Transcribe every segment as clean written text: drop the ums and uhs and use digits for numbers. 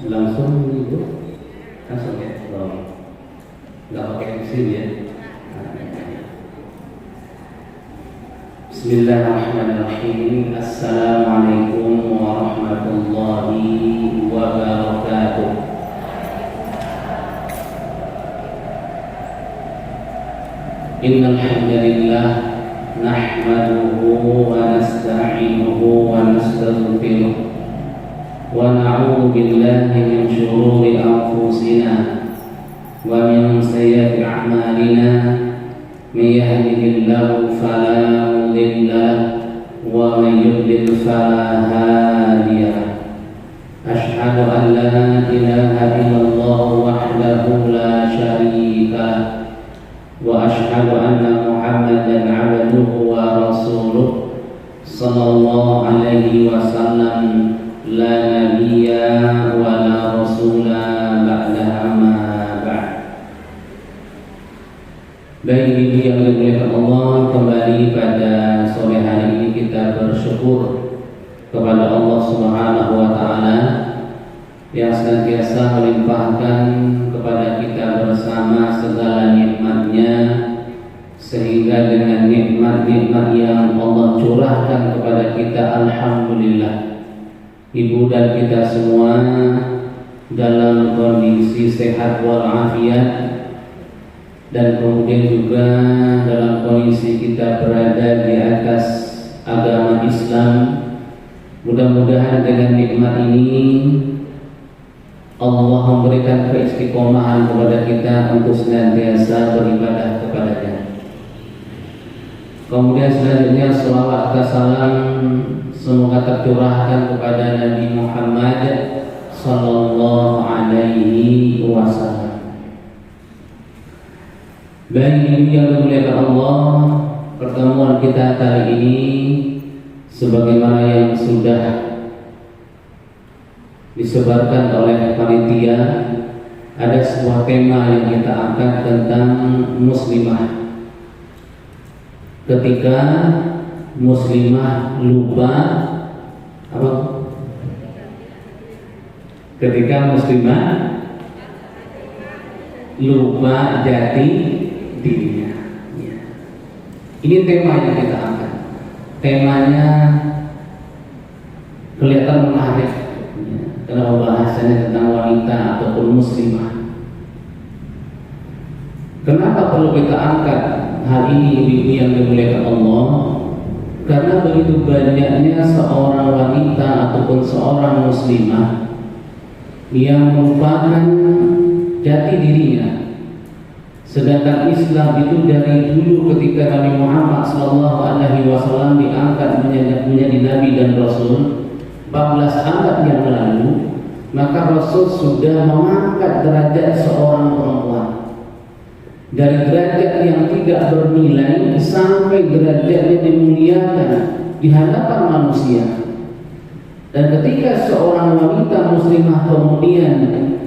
Langsung Ibu? Langsung ya? Oh. Nggak pakai mesin ya? Bismillahirrahmanirrahim. Assalamualaikum warahmatullahi wabarakatuh. Innal hamdalillah nahmaduhu wa nasta'inuhu wa nastaghfiruh wa na'udzu billahi min shururi anfusina wa min sayyiati a'malina may yahdihillahu fala mudilla lahu wa may yudlil fala hadiya lahu. Asyhadu an la ilaha illallah wahdahu la syarika lahu wa asyhadu anna Muhammadan 'abduhu wa rasuluh sallallahu alaihi wasallam. La nabiyya wa la rasula ba'da amma ba'd. Baik ibu yang dimuliakan Allah, kembali pada sore hari ini kita bersyukur kepada Allah Subhanahu wa taala yang senantiasa melimpahkan kepada kita bersama segala nikmat-Nya, sehingga dengan nikmat-nikmat yang Allah curahkan kepada kita, alhamdulillah, ibu dan kita semua dalam kondisi sehat walafiat, dan kemudian juga dalam kondisi kita berada di atas agama Islam. Mudah-mudahan dengan nikmat ini Allah memberikan keistiqomahan kepada kita untuk senantiasa beribadah kepada-Nya. Kemudian selanjutnya selawat dan salam semoga tercurahkan kepada Nabi Muhammad sallallahu alaihi wasallam. Baik yang dimuliakan Allah, pertemuan kita kali ini sebagaimana yang sudah disebarkan oleh panitia, ada sebuah tema yang kita angkat tentang muslimah. Ketika muslimah lupa apa? Ketika muslimah lupa jati dirinya. Ya. Ini tema yang kita angkat. Temanya kelihatan menarik, ya, karena bahasanya tentang wanita ataupun muslimah. Kenapa perlu kita angkat hal ini, ibu yang dimuliakan Allah? Karena begitu banyaknya seorang wanita ataupun seorang muslimah yang melupakan jati dirinya. Sedangkan Islam itu dari dulu ketika Nabi Muhammad SAW diangkat menjadi Nabi dan Rasul 14 abad yang lalu, maka Rasul sudah mengangkat derajat seorang perempuan dari derajat yang tidak bernilai sampai derajatnya dimuliakan di hadapan manusia. Dan ketika seorang wanita muslimah kemudian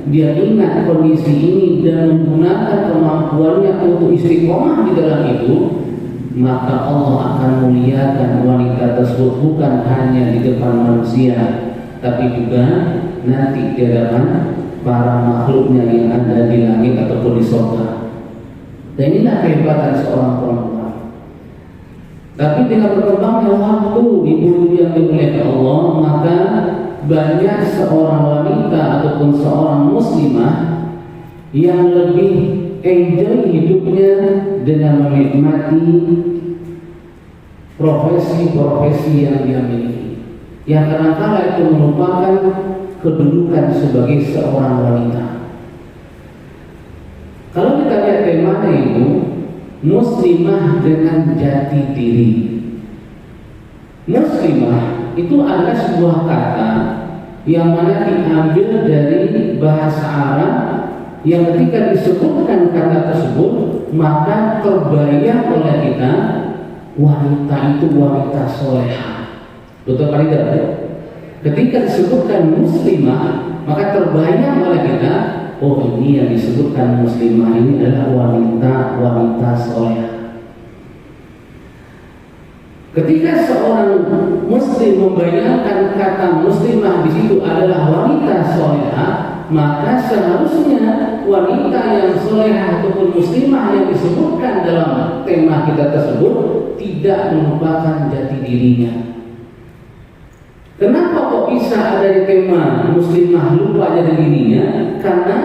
dia ingat kondisi ini dan menggunakan kemampuannya untuk istiqomah di dalam itu, maka Allah akan muliakan wanita tersebut bukan hanya di depan manusia, tapi juga nanti di hadapan para makhluknya yang ada di langit ataupun di surga. Dan inilah kehebatan seorang perempuan. Tapi dengan berkembangnya waktu, ibu yang dimuliakan Allah, maka banyak seorang wanita ataupun seorang muslimah yang lebih enjoy hidupnya dengan menikmati profesi-profesi yang dia miliki, yang kadang-kadang itu merupakan kedudukan sebagai seorang wanita. Kalau kita lihat temanya itu muslimah dengan jati diri. Muslimah itu adalah sebuah kata yang mana diambil dari bahasa Arab, yang ketika disebutkan kata tersebut maka terbayang oleh kita wanita itu wanita solehah. Betul kan tidak? Ketika disebutkan muslimah maka terbayang oleh kita, oh ini yang disebutkan muslimah ini adalah wanita solehah. Ketika seorang muslim membayangkan kata muslimah di situ adalah wanita solehah, maka seharusnya wanita yang solehah ataupun muslimah yang disebutkan dalam tema kita tersebut tidak melupakan jati dirinya. Kenapa kok bisa ada di tema muslimah lupa jati dirinya? Karena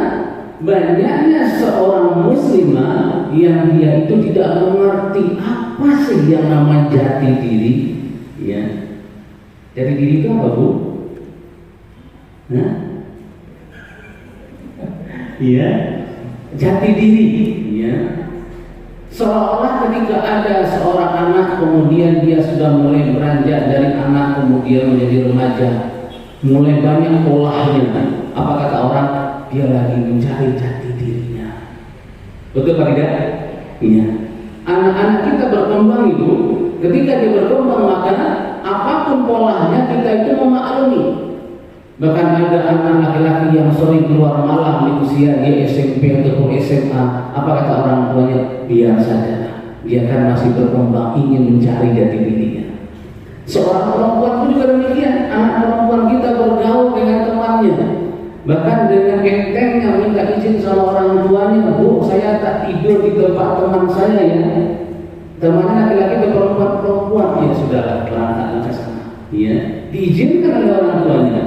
banyaknya seorang muslimah yang dia itu tidak mengerti apa sih yang namanya jati diri, ya. Jati diri itu apa, Bu? Nah, iya, jati diri, ya. Seolah-olah ketika ada seorang anak kemudian dia sudah mulai beranjak dari anak kemudian menjadi remaja, mulai banyak polanya. Apa kata orang? Dia lagi mencari jati dirinya. Betul apa tidak? Iya. Anak-anak kita berkembang itu, ketika dia berkembang maka apapun polanya kita itu memaklumi. Bahkan ada anak laki-laki yang sering keluar malam di usia dia SMP ataupun SMA. Apa kata orang tuanya? Biar saja, dia kan masih berkembang, ingin mencari jati dirinya. Seorang perempuan pun juga demikian. Anak perempuan kita bergaul dengan temannya, bahkan dengan entengnya minta izin sama orang tuanya, Bu, saya tak tidur di tempat teman saya ya. Temannya laki-laki dan perempuan, ya sudahlah, berangkat ke sana. Ya, diizinkan oleh orang tuanya,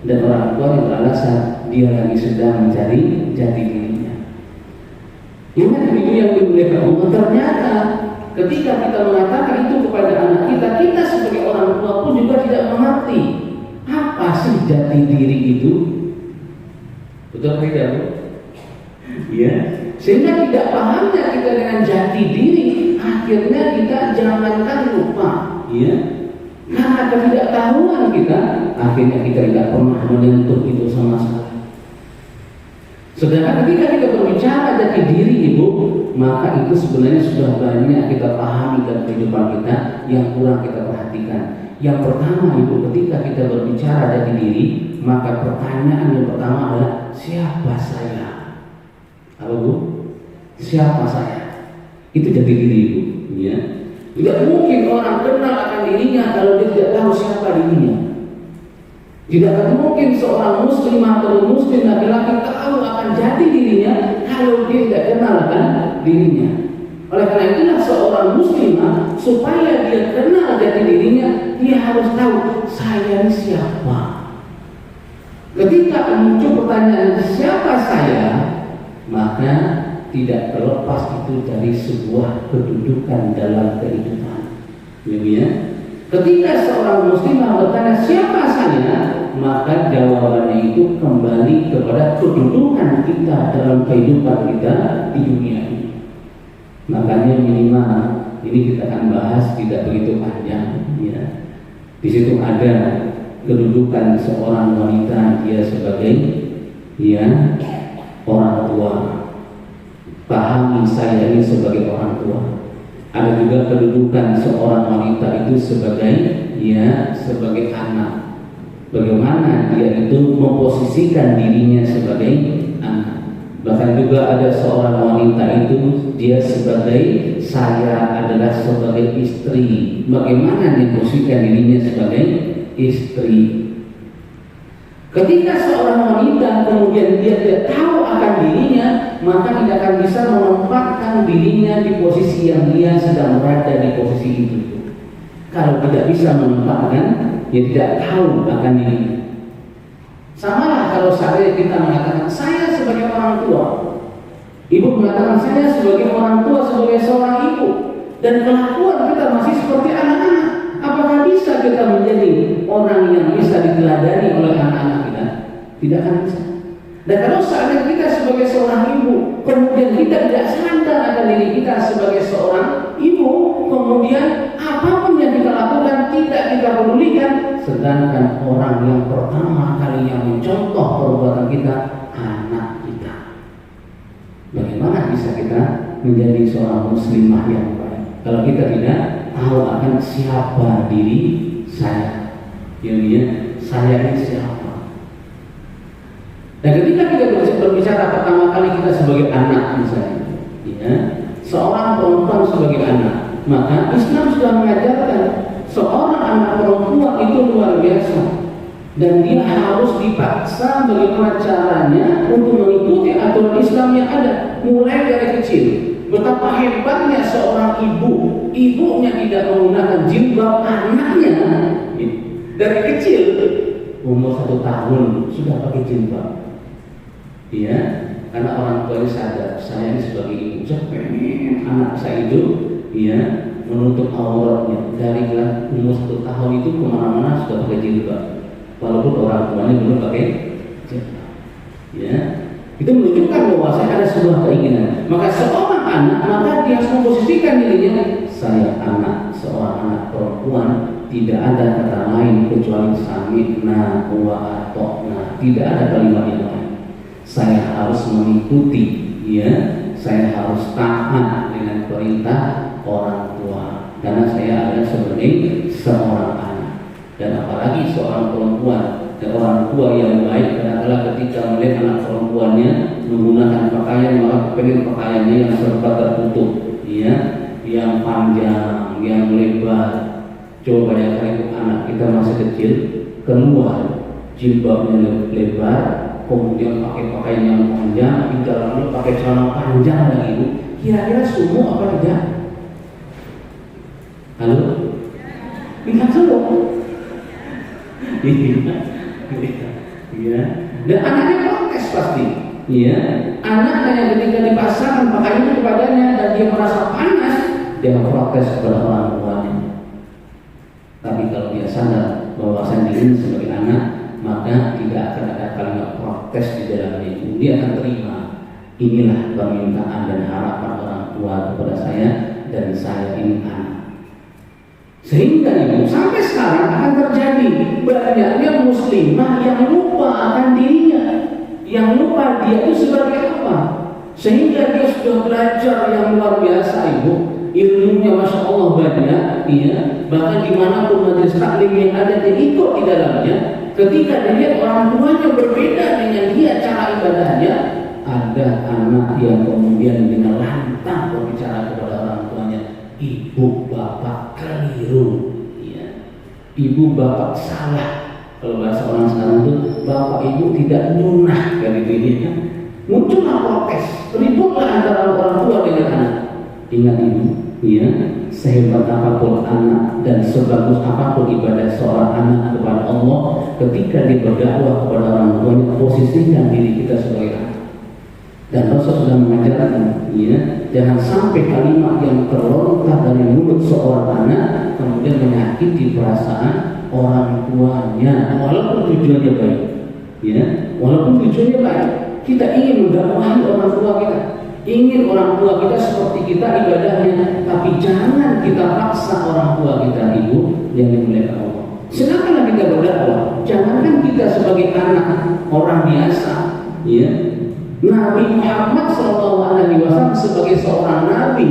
dan orang tuanya beralasan dia lagi sedang mencari jati dirinya. Ingat itu yang dimuliakan Allah. Ternyata ketika kita mengatakan itu kepada anak kita, kita sebagai orang tua pun juga tidak mengerti apa sih jati diri itu. Betul tidak, Bu? Ya, sehingga tidak pahamnya kita dengan jati diri, akhirnya kita jangankan lupa, ya. Karena ketidaktahuan kita, akhirnya kita tidak pernah menyentuh itu sama sekali. Sedangkan ketika kita berbicara jati diri, Ibu, maka itu sebenarnya sudah banyak kita pahami dalam kehidupan kita yang kurang kita perhatikan. Yang pertama, Ibu, ketika kita berbicara jati diri, maka pertanyaan yang pertama adalah siapa saya? Apa, Bu? Siapa saya? Itu jati diri, Ibu. Ya. Tidak mungkin orang kenal akan dirinya kalau dia tidak tahu siapa dirinya. Tidak akan mungkin seorang muslim atau muslim laki-laki tahu akan jati dirinya kalau dia tidak kenal akan dirinya. Oleh karena itulah seorang muslimah supaya dia kenal jati dirinya, dia harus tahu saya ini siapa. Ketika muncul pertanyaan siapa saya, maka tidak terlepas itu dari sebuah kedudukan dalam kehidupan. Ya. Ketika seorang muslimah bertanya siapa saya, maka jawabannya itu kembali kepada kedudukan kita dalam kehidupan kita di dunia ini. Makanya minimal ini kita akan bahas tidak begitu panjang. Ya. Di situ ada kedudukan seorang wanita dia sebagai orang tua. Pahami saya ini sebagai orang tua. Ada juga kedudukan seorang wanita itu sebagai anak. Bagaimana dia itu memposisikan dirinya sebagai anak. Bahkan juga ada seorang wanita itu dia adalah sebagai istri. Bagaimana dia memposisikan dirinya sebagai istri. Ketika seorang wanita kemudian dia tidak tahu akan dirinya, maka tidak akan bisa menempatkan dirinya di posisi yang dia sedang berada di posisi itu. Kalau tidak bisa menempatkan, dia tidak tahu akan dirinya. Sama lah kalau saya kita mengatakan saya sebagai orang tua, ibu mengatakan saya sebagai orang tua, sebagai seorang ibu, dan kelakuan kita masih seperti anak-anak. Apakah bisa kita menjadi orang yang bisa diteladani oleh anak-anak kita? Tidak akan bisa. Dan kalau seandainya kita sebagai seorang ibu, kemudian kita tidak sadar akan diri kita sebagai seorang ibu, kemudian apapun yang kita lakukan tidak kita pedulikan, sedangkan orang yang pertama kali yang mencontoh perbuatan kita, anak kita. Bagaimana bisa kita menjadi seorang muslimah yang baik kalau kita tidak tahu akan siapa diri saya? Saya ini siapa? Dan ketika kita berbicara pertama kali kita sebagai anak misalnya, seorang perempuan sebagai anak, maka Islam sudah mengajarkan seorang anak perempuan itu luar biasa. dan dia harus dipaksa bagaimana caranya untuk mengikuti aturan Islam yang ada mulai dari kecil. Betapa hebatnya seorang ibunya tidak menggunakan jilbab anaknya dari kecil, umur 1 tahun sudah pakai jilbab. Ya, karena orang tuanya sadar saya ini sebagai ibu, saya pengen anak saya itu, ya, menutup auratnya dari umur 1 tahun itu kemana-mana sudah pakai jilbab. Walaupun orang tuanya belum pakai jilbab, ya, itu menunjukkan bahwa saya ada sebuah keinginan. Maka seorang anak, maka dia harus memposisikan dirinya, saya anak, seorang anak perempuan, tidak ada kata lain kecuali sami'na wa ata'na, tidak ada kalimat yang lain. Saya harus mengikuti, ya, saya harus taat dengan perintah orang tua, karena saya ada sebagai seorang anak. Dan apalagi seorang perempuan dan orang tua yang baik, kadang-kadang ketika melihat anak perempuannya menggunakan pakaian, maka pengen pakaiannya yang serba tertutup, ya, yang panjang, yang lebar. Coba bayangkan anak kita masih kecil, keluar jilbabnya lebar, kemudian pakai pakaian yang panjang, di dalamnya pakai celana panjang lagi, Bu. Kira-kira sumuh apa tidak? Halo? Ingat sumuh? Ya. Dan anaknya protes pasti, ya. Anaknya yang ketika dipasangkan pakaiannya kepadanya dan dia merasa panas, dia protes kepada orang tuanya. Tapi kalau dia sadar bahwa dirinya sebagai anak, maka tidak akan ada kalimat protes di dalam diri. Dia akan terima. Inilah permintaan dan harapan orang tua kepada saya, dan saya ini anak. Sehingga ibu sampai sekarang akan terjadi banyaknya muslimah yang lupa akan dirinya, yang lupa dia itu sebagai apa. Sehingga dia sudah belajar yang luar biasa, ibu, ilmunya masya Allah banyak, iya. Bahkan dimanapun majelis taklim yang ada dia ikut di dalamnya. Ketika dilihat orang tuanya berbeda dengan dia cara ibadahnya, ada anak yang kemudian dengan lantang berbicara kepada orang tuanya, ibu bapak keliru, ya. Ibu bapak salah. Kalau bahasa orang sekarang itu bapak ibu tidak nyunah dari dirinya. Muncullah protes, ributlah antara orang tua dengan anak. Ingat ibu, ya, sehebat apapun anak dan sebagus apapun ibadah seorang anak kepada Allah, ketika dia berdakwah kepada orang tuanya, posisikan diri kita sebagai anak. Dan Rasul sudah mengajarkan, ya, jangan sampai kalimat yang terlontar dari mulut seorang anak kemudian menyakiti perasaan orang tuanya, walaupun tujuannya baik, ya, walaupun tujuannya baik. Kita ingin mendakwahi orang tua kita, ingin orang tua kita seperti kita ibadahnya, tapi jangan kita paksa orang tua kita, ibu yang dimuliakan Allah. Silakanlah kita berdakwah, jangankan kita sebagai anak orang biasa, ya. Nabi Muhammad SAW sebagai seorang nabi,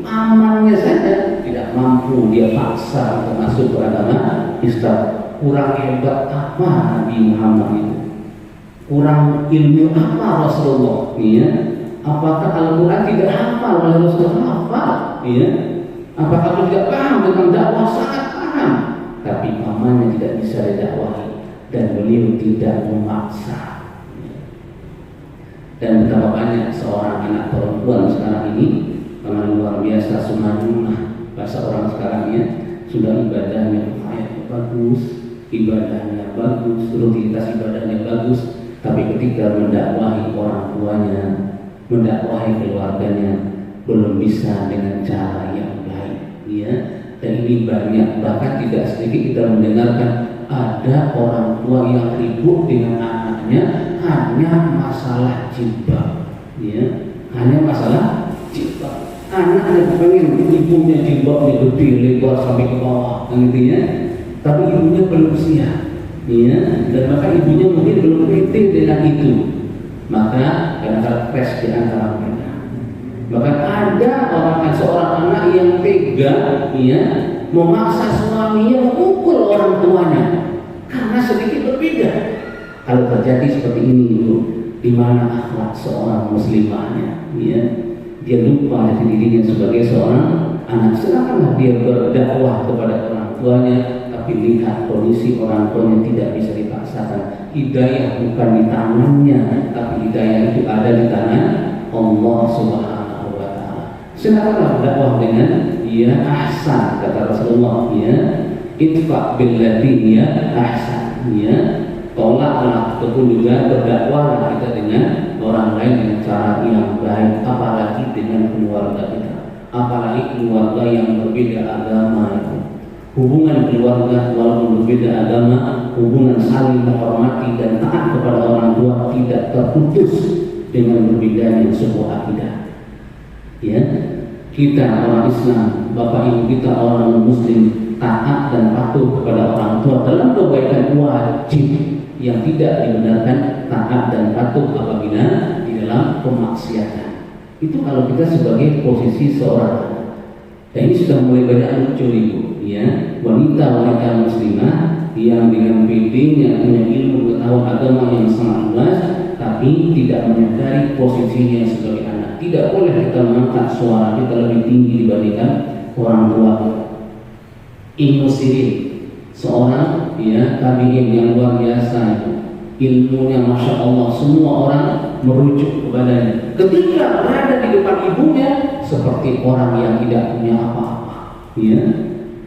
amannya saja tidak mampu dia paksa untuk masuk ke agama Islam. Kurang hebat apa Nabi Muhammad itu? Kurang ilmu apa Rasulullah? Ya? Apakah Al-Quran tidak hafal oleh Rasulullah? Hafal, ya? Apakah tidak paham dengan dakwah? Sangat paham, tapi amannya tidak bisa didakwahi dan beliau tidak memaksa. Dan betapa banyak seorang anak perempuan sekarang ini karena luar biasa sunnah, bahasa orang sekarang ya, sudah ibadahnya bagus, ibadahnya bagus, rutinitas ibadahnya bagus, tapi ketika mendakwahi orang tuanya, mendakwahi keluarganya, belum bisa dengan cara yang baik, ya. Dan ini banyak, bahkan tidak sedikit kita mendengarkan ada orang tua yang ribut dengan anaknya hanya masalah jilbab, ya, hanya masalah jilbab. Anaknya pengen ibunya jilbabnya gede, lebar sampai ke bawah, gitu ya. Tapi ibunya belum siap, ya, dan maka ibunya mungkin belum pede dengan itu. Maka kadang-kadang crash di antara mereka. Bahkan ada seorang anak yang tega, ya, memaksa suaminya memukul orang tuanya karena sedikit berbeda. Kalau terjadi seperti ini, ibu, di mana akhlak seorang muslimahnya, ya, dia lupa dari dirinya sebagai seorang anak. Silakanlah dia berdakwah kepada orang tuanya, tapi lihat kondisi orang tuanya tidak bisa dipaksakan. Hidayah bukan di tangannya, tapi hidayah itu ada di tangan Allah Subhanahu wa Ta'ala. Silakanlah dakwah dengan ya ahsan, kata Rasulullah, ya idfa billati ya ahsan, ya tolaklah ataupun juga berdakwahlah kita dengan orang lain dengan cara yang baik, apalagi dengan keluarga kita, apalagi keluarga yang berbeda agama itu. Hubungan keluarga walaupun berbeda agama, hubungan saling menghormati dan taat kepada orang tua tidak terputus dengan berbedanya sebuah akidah. Ya, kita orang Islam, bapak ibu kita orang Muslim, taat dan patuh kepada orang tua dalam kebaikan wajib, yang tidak dibenarkan taat dan patuh apabila di dalam pemaksiatan. Itu kalau kita sebagai posisi seorang anak. Dan ini sudah mulai banyak muncul ibu, ya, wanita-wanita muslimah yang dengan pedenya punya ilmu pengetahuan agama yang sangat luas, tapi tidak menyadari posisinya sebagai anak. Tidak boleh kita mengangkat suara kita lebih tinggi dibandingkan orang tua. Ibnu Sirin, seorang ya tabi'in yang luar biasa, ilmunya masya Allah, semua orang merujuk kepadanya. Ketika berada di depan ibunya, seperti orang yang tidak punya apa-apa, ya,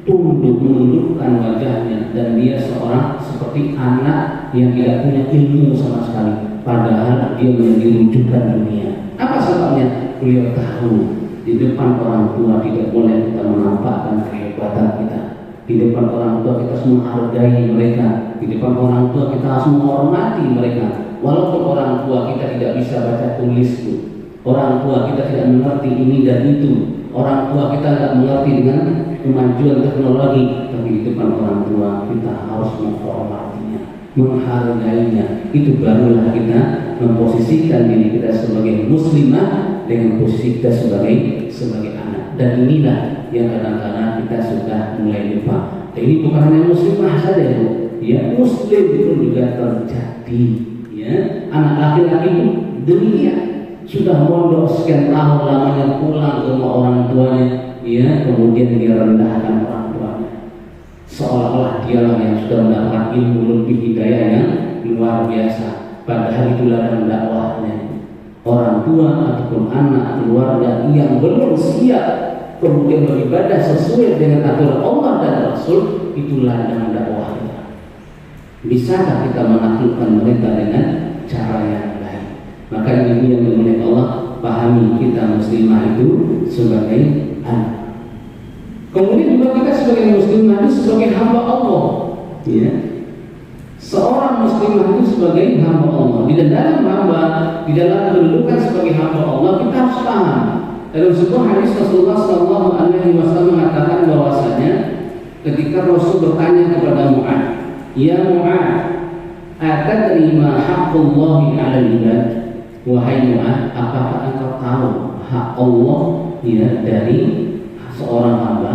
tunduk menundukkan wajahnya, dan dia seorang seperti anak yang tidak punya ilmu sama sekali, padahal dia menjadi rujukan dunia. Apa sebabnya? Beliau tahu di depan orang tua tidak boleh kita menampakkan kehebatan kita. Di depan orang tua kita semua hargai mereka. Di depan orang tua kita harus menghormati mereka. Walaupun orang tua kita tidak bisa baca tulis itu, orang tua kita tidak mengerti ini dan itu, orang tua kita tidak mengerti dengan kemajuan teknologi, tapi di depan orang tua kita harus menghormatinya, menghargainya. Itu barulah kita memposisikan diri kita sebagai muslimah dengan posisi kita sebagai anak. Dan inilah yang kadang-kadang kita sudah mulai lupa. Dan ini bukan hanya muslimah saja, ya, muslim itu juga terjadi. Ya, anak laki-laki pun demikian, sudah mondok sekian tahun lamanya, pulang ke rumah orang tuanya, ya, kemudian dia rendahkan orang tuanya, seolah-olah dialah yang sudah mendapat ilmu lebih hidayah yang luar biasa. Padahal itulah dalam dakwahnya. Orang tua ataupun anak keluarga yang belum siap kemudian beribadah sesuai dengan aturan Allah dan Rasul, itulah dalam dakwah kita. Bisakah kita menaklukkan mereka dengan cara yang baik? Maka ini yang dimuliakan Allah, pahami kita muslimah itu sebagai anak. Kemudian juga kita sebagai muslimah itu sebagai hamba Allah, ya. Seorang muslimah itu sebagai hamba Allah. Di dalam hamba, di dalam kedudukan sebagai hamba Allah, kita harus paham. Dalam sebuah hadis Rasulullah SAW mengatakan bahwasanya ketika Rasul bertanya kepada Mu'adz, "Ya Mu'adz, atadri ma haqqullahi 'alal 'ibad?" Wahai Mu'adz, apakah engkau tahu hak Allah ya dari seorang hamba?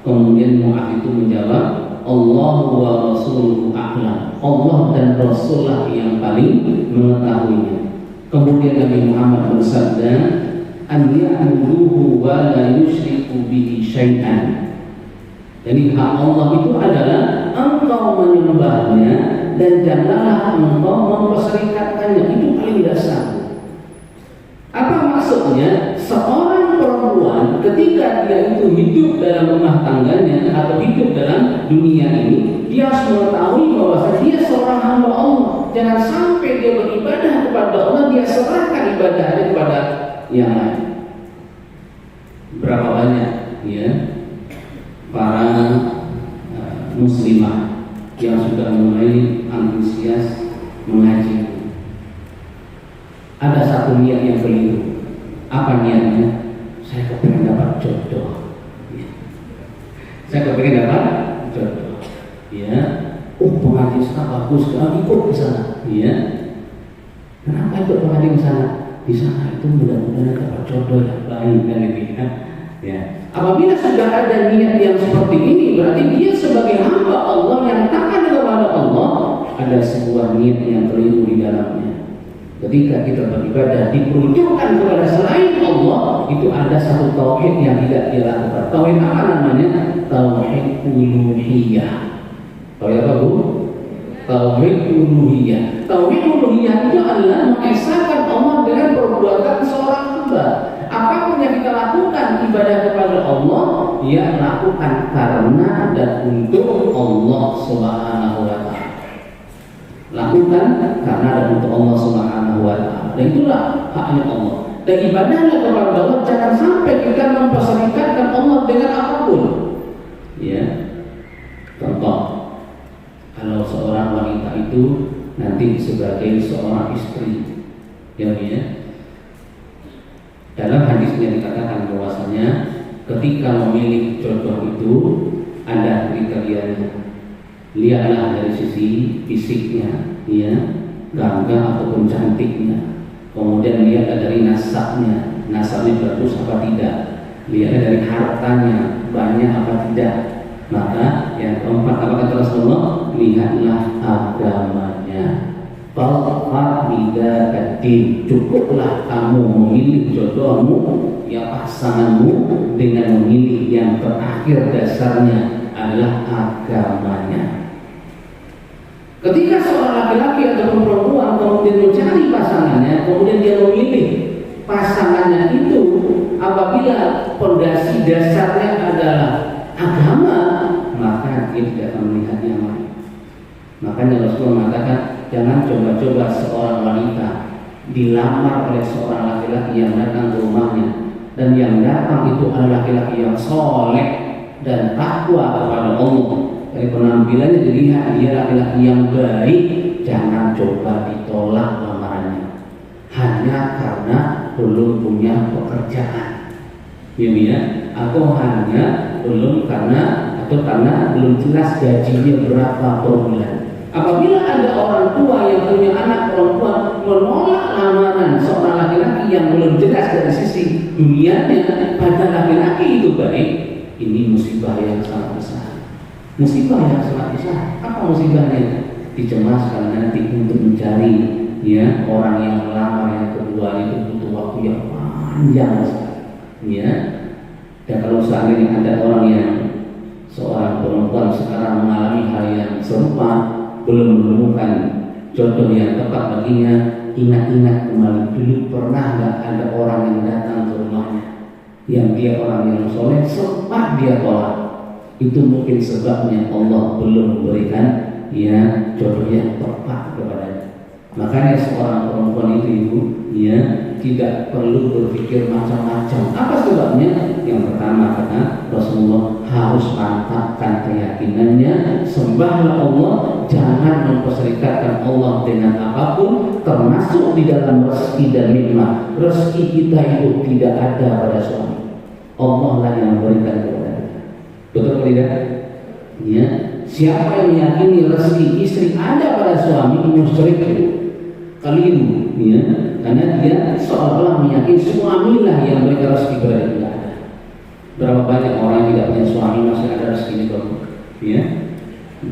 Kemudian Mu'adz itu menjawab, Allah wa Rasuluhu a'lam. Allah dan Rasulullah yang paling mengetahuinya. Kemudian Nabi Muhammad bersabda, an ya'buduhu wa la yusyriku bihi syai'an. Jadi hak Allah itu adalah engkau menyembahnya dan janganlah engkau memperserikatkannya. Itu paling dasar. Apa maksudnya? Seorang perempuan ketika dia itu hidup dalam rumah tangganya atau hidup dalam dunia ini, dia harus mengetahui bahwa dia seorang hamba Allah. Jangan sampai dia beribadah kepada Allah, dia serahkan ibadahnya kepada yang lain. Berapa banyak ya para muslimah yang sudah mulai antusias mengaji. Ada satu niat yang keliru. Apa niatnya? Saya kepengen dapat jodoh. Ya. Saya kepengen dapat jodoh. Ya. Pengajian sana bagus, ikut ke sana. Ya. Kenapa ikut pengajian ke sana? Di sana itu mudah-mudahan dapat jodoh yang baik dan lebih. Ya. Apabila sudah ada niat yang seperti ini, berarti dia sebagai hamba Allah yang taat kepada Allah, ada sebuah niat yang keliru di dalamnya. Ketika kita beribadah diperuntukkan kepada selain Allah, itu ada satu tauhid yang tidak dia lakukan. Tauhid apa namanya? Tauhid uluhiyah. Tauhid apa Bu? Tauhid uluhiyah. Tauhid uluhiyah itu adalah mengesahkan Allah dengan perbuatan seorang hamba. Apapun yang kita lakukan ibadah kepada Allah, dia lakukan karena dan untuk Allah Subhanahu wa taala. Lakukan karena dan untuk Allah Subhanahu wa taala. Dan itulah haknya Allah. Dan ibadahnya kepada Allah jangan sampai kita memperserikatkan Allah dengan apapun. Ya. Contoh, kalau seorang wanita itu nanti sebagai seorang istri, ya, dalam hadisnya dikatakan bahwasanya ketika memilih jodoh itu ada kriterianya. Lihatlah dari sisi fisiknya, ya, gagah ataupun cantiknya. Kemudian lihatlah dari nasabnya bagus apa tidak. Lihatlah dari hartanya, banyak apa tidak. Maka yang keempat apa kata Rasulullah? Lihatlah agamanya. Falqar bidatin, cukuplah kamu memilih jodohmu, ya pasanganmu, dengan memilih yang terakhir dasarnya adalah agamanya. Ketika seorang laki-laki atau perempuan kemudian mencari pasangannya, kemudian dia memilih pasangannya itu apabila fondasi dasarnya adalah agama, maka dia tidak akan melihat yang lain. Makanya Rasulullah mengatakan, jangan coba-coba seorang wanita dilamar oleh seorang laki-laki yang datang ke rumahnya, dan yang datang itu adalah laki-laki yang soleh dan takwa kepada Allah. Dari penampilannya dilihat dia laki-laki yang baik, jangan coba ditolak lamarannya hanya karena belum punya pekerjaan, ya, atau hanya belum karena belum jelas gajinya berapa per bulan. Apabila ada orang tua yang punya anak perempuan menolak lamaran seorang laki-laki yang belum jelas dari sisi dunianya pada laki-laki itu baik, ini musibah yang sangat besar. Musibah yang sangat besar. Apa musibahnya? Dicemaskan nanti untuk mencari, ya, orang yang melamar yang kedua itu butuh waktu yang panjang sekali, ya. Dan kalau seandainya ada orang yang seorang perempuan sekarang mengalami hal yang serupa, belum menemukan jodoh yang tepat baginya, ingat-ingat kembali dulu pernah nggak ada orang yang datang ke rumahnya yang dia orang yang soleh, sempat dia tolak. Itu mungkin sebabnya Allah belum memberikan, ya, jodoh yang tepat kepadanya. Makanya seorang perempuan itu, ibu, ya, tidak perlu berpikir macam-macam. Apa sebabnya? Yang pertama kata Rasulullah, harus mantapkan keyakinannya, sembahlah Allah, jangan memperserikatkan Allah dengan apapun, termasuk di dalam rezeki dan nikmat. Rezeki kita itu tidak ada pada suami, Allah lah yang memberikan kepada kita. Betul atau tidak? Ya, siapa yang meyakini rezeki istri ada pada suami, musyrik keliru, ya, karena dia seolah-olah meyakini suamilah yang memberikan rezeki pada dia. Berapa banyak orang yang tidak punya suami masih ada rezekinya, ya?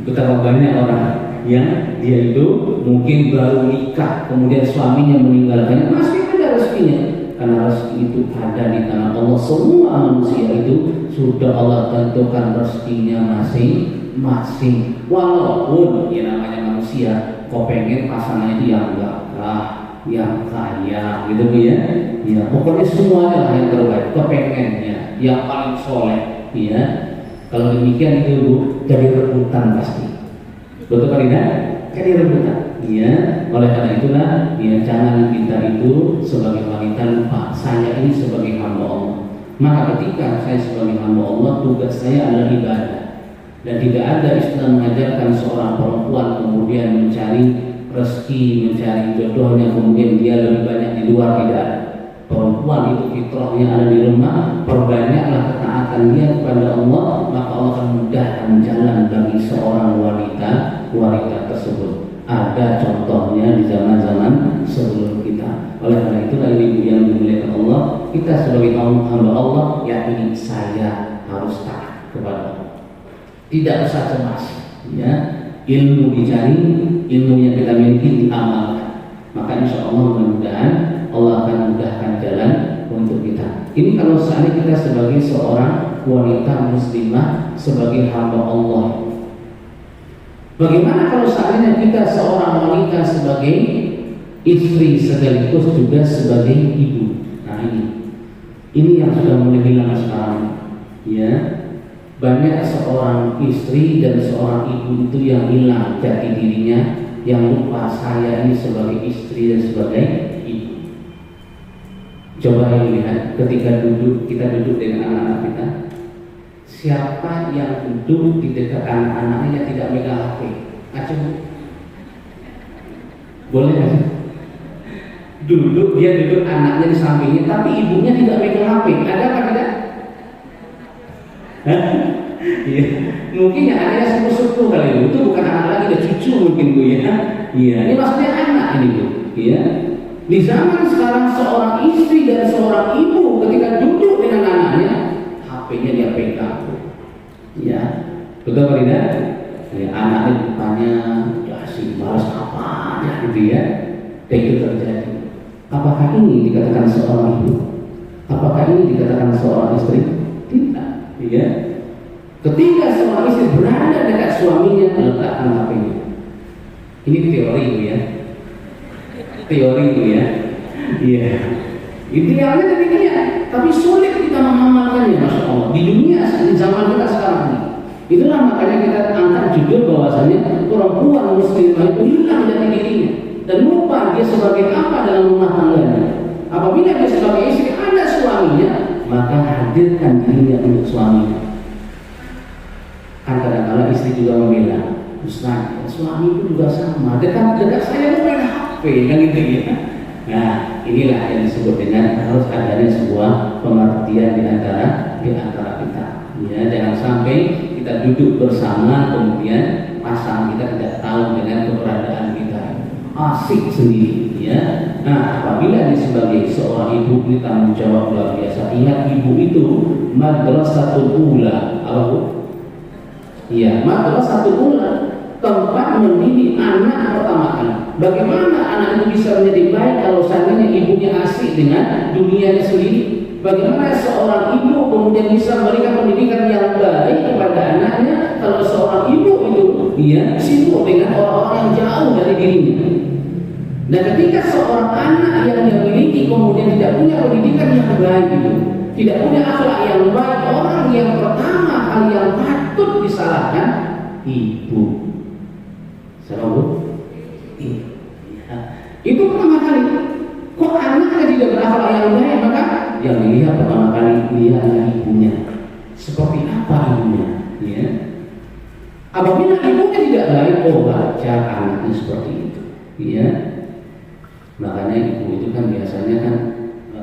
Betapa banyak orang yang dia itu mungkin baru nikah, kemudian suaminya meninggalkannya, masih ada rezekinya. Karena rezeki itu ada di tangan Allah. Semua manusia itu sudah Allah tentukan rezekinya masing-masing. Walaupun ya namanya manusia, kok pengen pasangan itu yang gagah, yang kaya, gitu ya. Ya, pokoknya semuanya lah yang terbaik. Kepengennya yang paling soleh, ya. Kalau demikian itu, Bu, jadi rebutan pasti. Betul kan tidak? Jadi rebutan. Ya, oleh karena itulah, ya, jangan kita itu sebagai wanita lupa, saya ini sebagai hamba Allah. Maka ketika saya sebagai hamba Allah, tugas saya adalah ibadah. Dan tidak ada Islam mengajarkan seorang perempuan kemudian mencari rezeki, mencari jodohnya, kemudian dia lebih banyak di luar, tidak ada. Perempuan itu fitrahnya ada di rumah, perbanyaklah ketaatan dia kepada Allah, maka Allah akan mudahkan jalan bagi seorang wanita tersebut. Ada contohnya di zaman-zaman sebelum kita. Oleh karena itulah ibu yang dimuliakan Allah, kita sebagai hamba Allah, yakni saya harus taat kepada Allah. Tidak usah cemas, ya. Ilmu dicari, ilmu yang kita miliki diamalkan. Maka insya Allah mudah-mudahan Allah akan mudahkan jalan untuk kita. Ini kalau seandainya kita sebagai seorang wanita muslimah, sebagai hamba Allah. Bagaimana kalau seandainya kita seorang wanita sebagai istri sekaligus juga sebagai ibu? Nah ini yang sudah mulai hilang sekarang, ya. Banyak seorang istri dan seorang ibu itu yang hilang jati dirinya, yang lupa saya ini sebagai istri dan sebagai ibu. Coba lihat ketika kita duduk dengan anak-anak kita, siapa yang duduk di dekat anak-anaknya yang tidak megang HP? Aceh, boleh nggak sih? Dia duduk anaknya di sampingnya, tapi ibunya tidak megang HP. Ada apa tidak? Iya, mungkin ya anaknya sepupu-sepupu kali itu bukan anak lagi, udah cucu mungkin Bu ya. Iya, ini maksudnya anak ini Bu. Iya. Di zaman sekarang seorang istri dan seorang ibu ketika duduk dengan anaknya, HP-nya dia pegang. Ya, betul apa tidak? Ya, anaknya bukannya ya sih balas apa aja gitu ya. Dan itu terjadi. Apakah ini dikatakan seorang ibu? Apakah ini dikatakan seorang istri? Tidak. Ya. Ketika seorang istri berada dekat suaminya, meletakkan HP-nya. Ini teori ya. Teori itu ya. Iya. Idealnya demikian, tapi sulit kita mengamalkannya, Masya Allah. Di dunia, di zaman kita sekarang ini. Itulah makanya kita angkat judul bahwasanya perempuan muslimah itu hilang jati dirinya dan lupa dia sebagai apa dalam rumah tangganya. Apabila dia sebagai istri ada suaminya, maka hadirkan dirinya untuk suaminya. Kan kadang-kadang istri juga membela, Ustaz, suami itu juga sama. Dekat saya main HP kan gitu ya. Nah, inilah yang disebut dengan harus adanya sebuah pengertian di antara kita. Ya, jangan sampai kita duduk bersama kemudian pasangan kita tidak tahu dengan keberadaan kita. Asik sendiri, ya. Nah, apabila dia sebagai seorang ibu ini tanggung jawab luar biasa. Ingat, ibu itu madrasatul ula. Apa Bu? Iya, madrasatul ula, tempat mendidik anak pertama kali. Bagaimana anak itu bisa menjadi baik kalau seandainya ibunya asik dengan dunianya sendiri? Bagaimana seorang ibu kemudian bisa memberikan pendidikan yang baik kepada anaknya kalau seorang ibu itu dia sibuk dengan orang-orang yang jauh dari dirinya? Dan ketika seorang anak yang dia miliki kemudian tidak punya pendidikan yang baik itu, tidak punya akhlak yang baik, orang yang pertama kali yang patut disalahkan ibu. Siapa Bu? Ya. Itu pertama kali. Kok anaknya tidak berakhlak yang baik, maka yang dilihat pertama kali dia adalah ibunya. Seperti apa ibunya? Ya. Apabila ibunya tidak baik, wajar anaknya seperti itu. Ya. Makanya ibu itu kan biasanya kan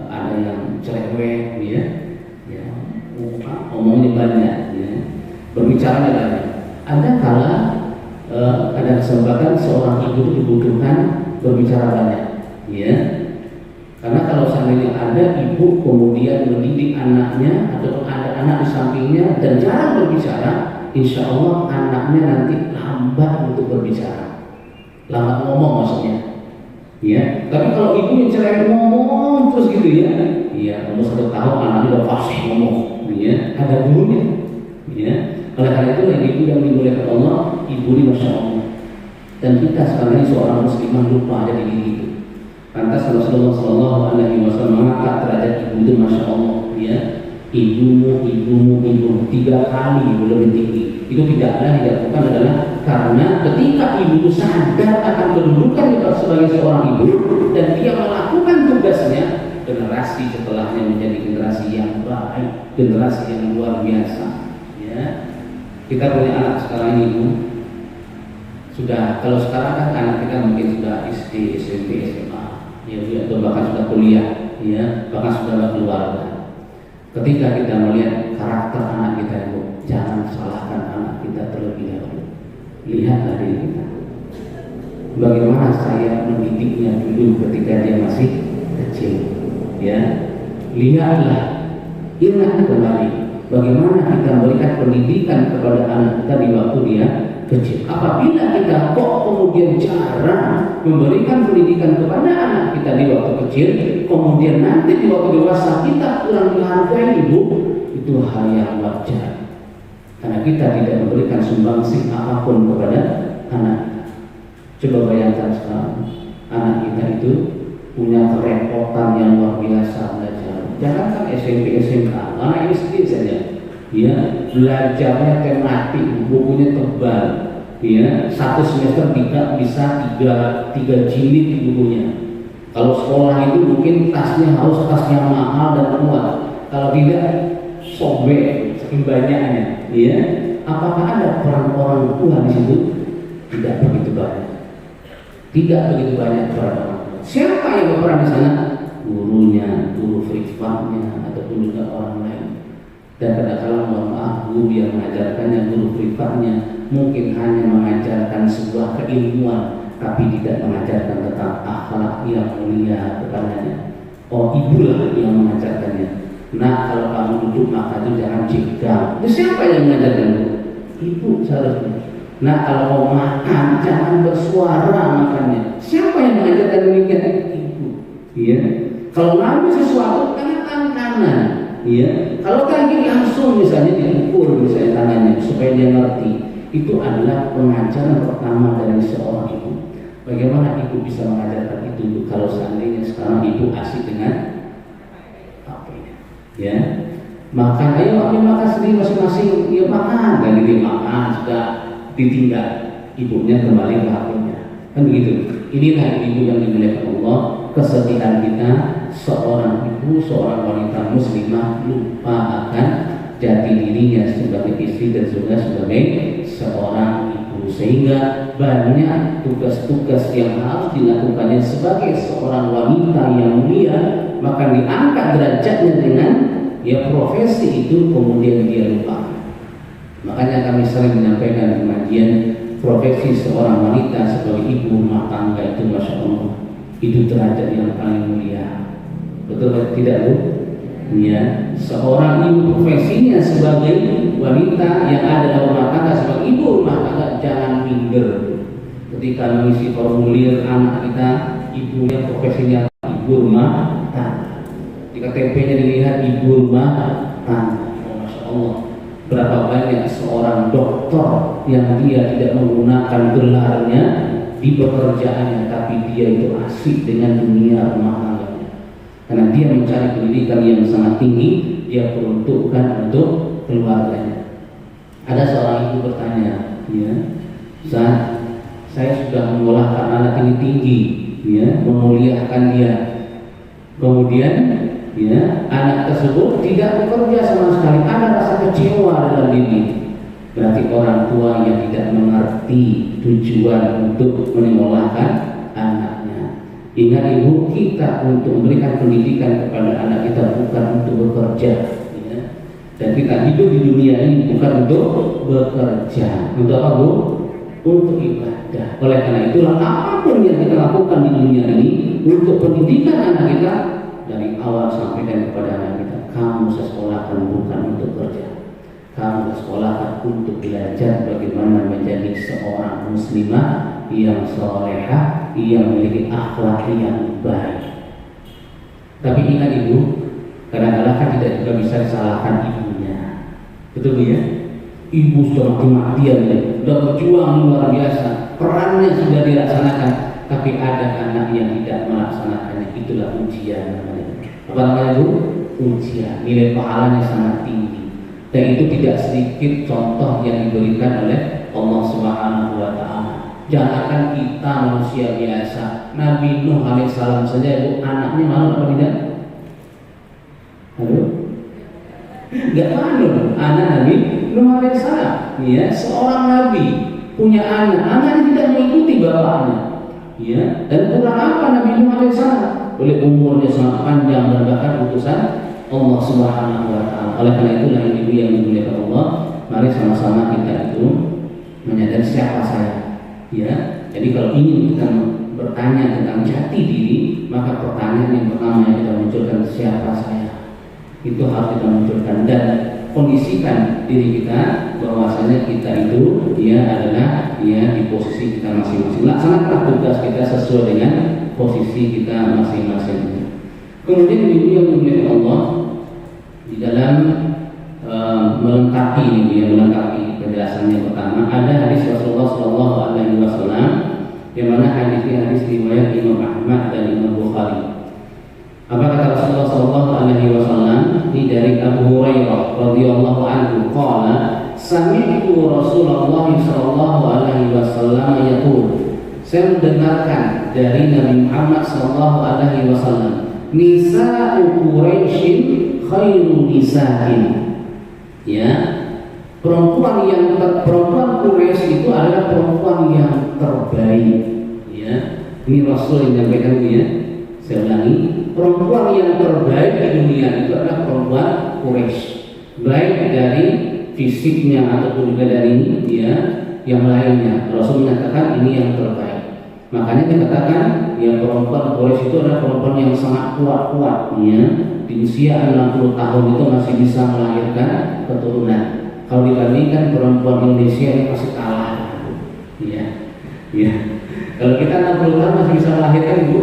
ada yang cerewet, ya. Ya. Omongnya banyak, ya. Berbicaranya banyak. Ada kala ada kesempatan seorang ibu itu dibutuhkan berbicara banyak, ya. Karena kalau seandainya ada ibu kemudian mendidik anaknya atau ada anak di sampingnya dan jarang berbicara, insya Allah anaknya nanti lambat untuk berbicara, lambat ngomong maksudnya, ya. Tapi kalau ibu yang cerewet ngomong terus gitu ya, iya, umur 1 tahun anaknya udah fasih ngomong, ya, ada gurunya, ya. Oleh karena itu yang ibu yang dimuliakan Allah, ibu ini Masya Allah. Dan kita sekarang ini seorang muslimah lupa ada di diri itu. Pantas Rasulullah SAW mengangkat derajat ibu itu Masya Allah, ya. Ibumu 3 kali lebih tinggi. Itu tidaklah dilakukan adalah karena ketika ibu itu sadar akan kedudukan sebagai seorang ibu dan dia melakukan tugasnya, generasi setelahnya menjadi generasi yang baik, generasi yang luar biasa, ya. Kita punya anak sekarang ini Bu, sudah, kalau sekarang kan anak kita mungkin sudah SD, SMP, SMA, ya, atau bahkan sudah kuliah, ya, bahkan sudah berkeluarga. Ketika kita melihat karakter anak kita itu, jangan salahkan anak kita terlebih dahulu. Lihatlah diri kita. Bagaimana saya mendidiknya dulu ketika dia masih kecil, ya. Lihatlah, ingat kembali bagaimana kita memberikan pendidikan kepada anak kita di waktu dia kecil. Apabila kita kok kemudian jarang memberikan pendidikan kepada anak kita di waktu kecil, kemudian nanti di waktu dewasa kita kurang dihargai ibu, itu hal yang wajar. Karena kita tidak memberikan sumbangsih apapun kepada anak kita. Coba bayangkan sekarang anak kita itu punya kerepotan yang luar biasa belajar. Jangankan SMP, SMA, anak SD saja, ya belajarnya tematik, bukunya tebal, ya satu semester bisa tiga jilid di bukunya. Kalau sekolah itu mungkin tasnya harus tas yang mahal dan kuat. Kalau tidak sobek saking banyaknya, ya. Apakah ada peran orang tua di situ? Tidak begitu banyak. Tidak begitu banyak peran orang tua. Siapa yang berperan di sana? Gurunya, guru privatnya, ataupun juga orang lain. Dan kadang-kadang mohon maaf, guru yang mengajarkannya, guru privatnya mungkin hanya mengajarkan sebuah keilmuan, tapi tidak mengajarkan tentang akhlak yang mulia kepadanya. Oh, ibulah yang mengajarkannya. Nah, kalau kamu duduk makan itu jangan jegang. Itu siapa yang mengajarkan? Ibu seharusnya. Nah, kalau mau makan jangan bersuara makannya. Siapa yang mengajarkan demikian? Ibu. Iya. Kalau ngambil sesuatu tangan kanan. Iya. Kalau kaki langsung misalnya diukur misalnya tangannya supaya dia ngerti. Itu adalah pengajaran pertama dari seorang ibu. Bagaimana ibu bisa mengajarkan itu kalau seandainya sekarang ibu asik dengan ya, makan, ayo ambil makan sendiri masing-masing, ya makan, dan dia makan sudah ditinggal, ibunya kembali ke HP-nya, kan begitu. Inilah ibu yang dimuliakan Allah. Kesedihan kita, seorang ibu, seorang wanita muslimah lupa akan jati dirinya sebagai istri dan juga sebagai seorang ibu, sehingga banyak tugas-tugas yang harus dilakukannya sebagai seorang wanita yang mulia, maka diangkat derajatnya dengan ya profesi itu, kemudian dia lupa. Makanya kami sering menyampaikan di pengajian, profesi seorang wanita sebagai ibu rumah tangga itu masya Allah, itu derajat yang paling mulia. Betul tidak Bu? Ya, seorang ibu profesinya sebagai wanita yang ada dalam rumah tangga, sebagai ibu rumah tangga jangan minder. Ketika mengisi formulir anak kita, ibunya profesinya ibu rumah tangga, di KTP-nya dilihat ibu rumah tangga. Oh, masya Allah, berapa banyak seorang dokter yang dia tidak menggunakan gelarnya di pekerjaannya, tapi dia itu asik dengan dunia rumah tangganya, karena dia mencari pendidikan yang sangat tinggi, dia peruntukkan untuk keluarganya. Ada seorang ibu bertanya, ya, saya sudah mengolah anak ini tinggi, ya, memuliakan dia. Kemudian, ya, anak tersebut tidak bekerja sama sekali, ada rasa kecewa dalam diri. Berarti orang tua yang tidak mengerti tujuan untuk menyekolahkan anaknya. Ingat ibu, kita untuk memberikan pendidikan kepada anak kita bukan untuk bekerja, ya. Dan kita hidup di dunia ini bukan untuk bekerja. Untuk apa Bu? Untuk ibadah. Oleh karena itulah apapun yang kita lakukan di dunia ini untuk pendidikan anak kita, dari awal sampai dan kepada anak kita, kamu sekolahkan bukan untuk kerja, kamu sekolahkan untuk belajar bagaimana menjadi seorang muslimah yang salehah, yang memiliki akhlak yang baik. Tapi ingat ibu, kadang-kadang kan tidak juga bisa disalahkan ibunya, betul ya? Ibu sudah mati-matian, sudah berjuang luar biasa, perannya sudah dilaksanakan, tapi ada anak yang tidak melaksanakannya. Itulah ujian namanya. Apa namanya Bu? Ujian. Nilai pahalanya sangat tinggi, dan itu tidak sedikit contoh yang diberikan oleh Allah Subhanahu wa Ta'ala. Jangankan kita manusia biasa, Nabi Nuh alaihissalam saja Bu, anaknya malu apa tidak? Halo? Gak malu anak Nabi Nuh alaihissalam, ya, seorang nabi punya anak tidak mengikuti bapaknya, ya, dan kurang apa Nabi Nuh alaihissalam? Oleh umurnya sangat panjang dan bahkan utusan Allah Subhanahu wa Ta'ala. Oleh karena itulah ibu yang dimuliakan Allah, mari sama-sama kita itu menyadari siapa saya, ya. Jadi kalau ingin kita bertanya tentang jati diri, maka pertanyaan yang pertama yang kita munculkan, siapa saya? Itu harus kita munculkan dan kondisikan diri kita bahwasanya kita itu dia adalah ya di posisi kita masing-masing. Laksanakanlah tugas kita sesuai dengan posisi kita masing-masing. Kemudian ibu yang dimuliakan Allah, di dalam melengkapi ini, melengkapi penjelasan yang pertama, ada hadis Rasulullah Shallallahu Alaihi Wasallam, yang mana hadis ini hadis riwayat Imam Ahmad dan Imam Bukhari. Apa kata Rasulullah Shallallahu Alaihi Wasallam? Ini dari Abu Hurairah radhiyallahu anhu, qala sami'tu Rasulullah Shallallahu Alaihi Wasallam yaqul, saya mendengarkan dari Nabi Muhammad Shallallahu Alaihi Wasallam, nisa'u Quraisyin khairu nisa'in. Ya, perempuan Quraisy itu adalah perempuan yang terbaik. Ya, ini Rasul yang menyampaikan ya. Saya ulangi, perempuan yang terbaik di dunia itu adalah perempuan Quraisy, baik dari fisiknya ataupun juga dari ya yang lainnya. Rasul menyatakan ini yang terbaik. Makanya dikatakan ya perempuan Quraisy itu adalah perempuan yang sangat kuat-kuatnya, di usia 60 tahun itu masih bisa melahirkan keturunan. Kalau dibandingkan perempuan Indonesia ini pasti kalah. Ya. Ya. Kalau kita 60 tahun masih bisa melahirkan, Ibu?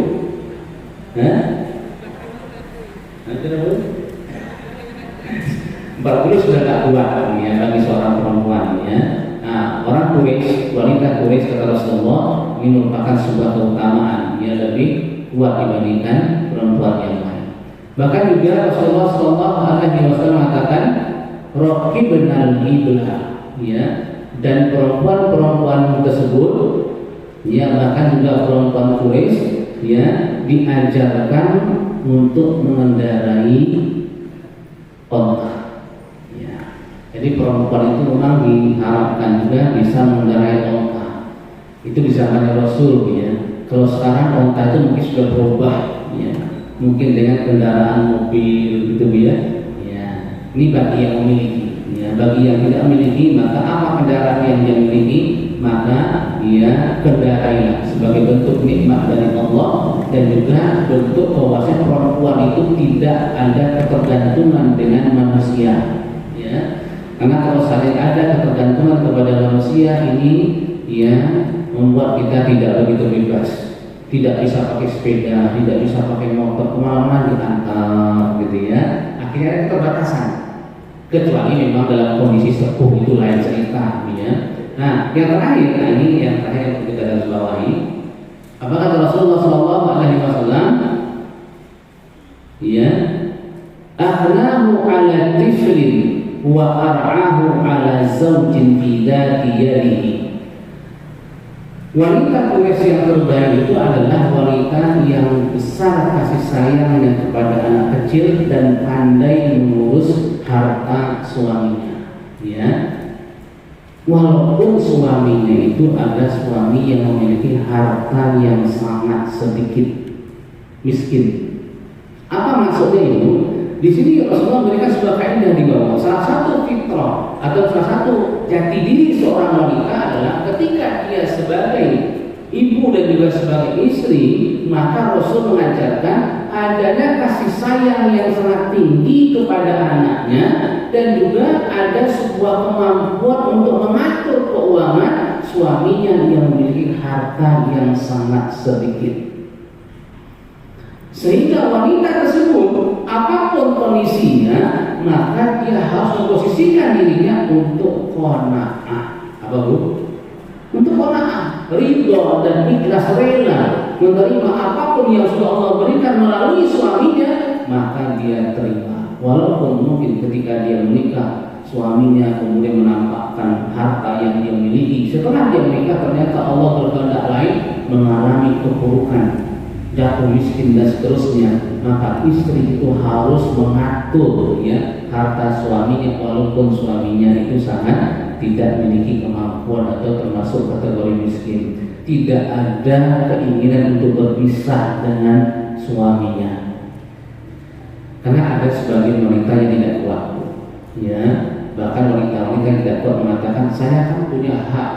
Hah? Nanti berapa? 40 sudah tak kuat ya bagi seorang perempuan ya. Nah, orang Quraisy, wanita Quraisy kata Rasulullah, ini merupakan sebuah keutamaan yang lebih kuat dibandingkan perempuan yang lain. Bahkan juga Rasulullah Shallallahu Alaihi Wasallam mengatakan, Raqibnal iblah, ya, dan perempuan-perempuan tersebut, ya, bahkan juga perempuan Quraisy, ya, diajarkan untuk mengendarai onta. Jadi perempuan itu memang diharapkan juga bisa mengendarai onta. Itu di zaman Rasul ya. Kalau sekarang onta itu mungkin sudah berubah ya. Mungkin dengan kendaraan mobil gitu ya. Ya. Ini bagi yang memiliki. Ya. Bagi yang tidak memiliki, maka apa kendaraan yang dia miliki, maka dia kendarailah sebagai bentuk nikmat dari Allah, dan juga bentuk bahwasanya perempuan itu tidak ada ketergantungan dengan manusia. Ya. Karena kalau saling ada ketergantungan kepada manusia ini, ya, membuat kita tidak begitu bebas, tidak bisa pakai sepeda, tidak bisa pakai motor kemana-mana diantar, gitu ya. Akhirnya ada keterbatasan. Kecuali memang dalam kondisi sepuh itu lain cerita, ya. Nah, yang terakhir, ini yang terakhir yang kita garis bawahi. Apa kata Rasulullah Shallallahu Alaihi Wasallam? Ya, akhnahu ala tiflin wa ar'ahu ala zawjin fi dhati yadihi. Wanita Quraisy yang terbaik itu adalah wanita yang besar kasih sayangnya kepada anak kecil dan pandai mengurus harta suaminya. Ya, walaupun suaminya itu ada suami yang memiliki harta yang sangat sedikit, miskin. Apa maksudnya itu? Di sini Rasulullah memberikan sebuah kaidah di bawah. Salah satu fitrah atau salah satu jati diri seorang wanita adalah ketika dia sebagai ibu dan juga sebagai istri, maka Rasul mengajarkan adanya kasih sayang yang sangat tinggi kepada anaknya, dan juga ada sebuah kemampuan untuk mengatur keuangan suaminya yang memiliki harta yang sangat sedikit. Sehingga wanita tersebut apapun kondisinya, maka dia harus memposisikan dirinya untuk qanaah. Apa Bu? Untuk qanaah, ridha dan ikhlas rela menerima apapun yang sudah Allah berikan melalui suaminya, maka dia terima. Walaupun mungkin ketika dia menikah, suaminya kemudian menampakkan harta yang dia miliki, setelah dia menikah ternyata Allah berkehendak lain, mengalami keburukan, jatuh miskin dan seterusnya, maka istri itu harus mengatur ya harta suaminya, walaupun suaminya itu sangat tidak memiliki kemampuan atau termasuk kategori miskin. Tidak ada keinginan untuk berpisah dengan suaminya, karena ada sebagian wanita yang tidak kuat ya, bahkan wanita-wanita yang tidak kuat mengatakan, saya kan punya hak,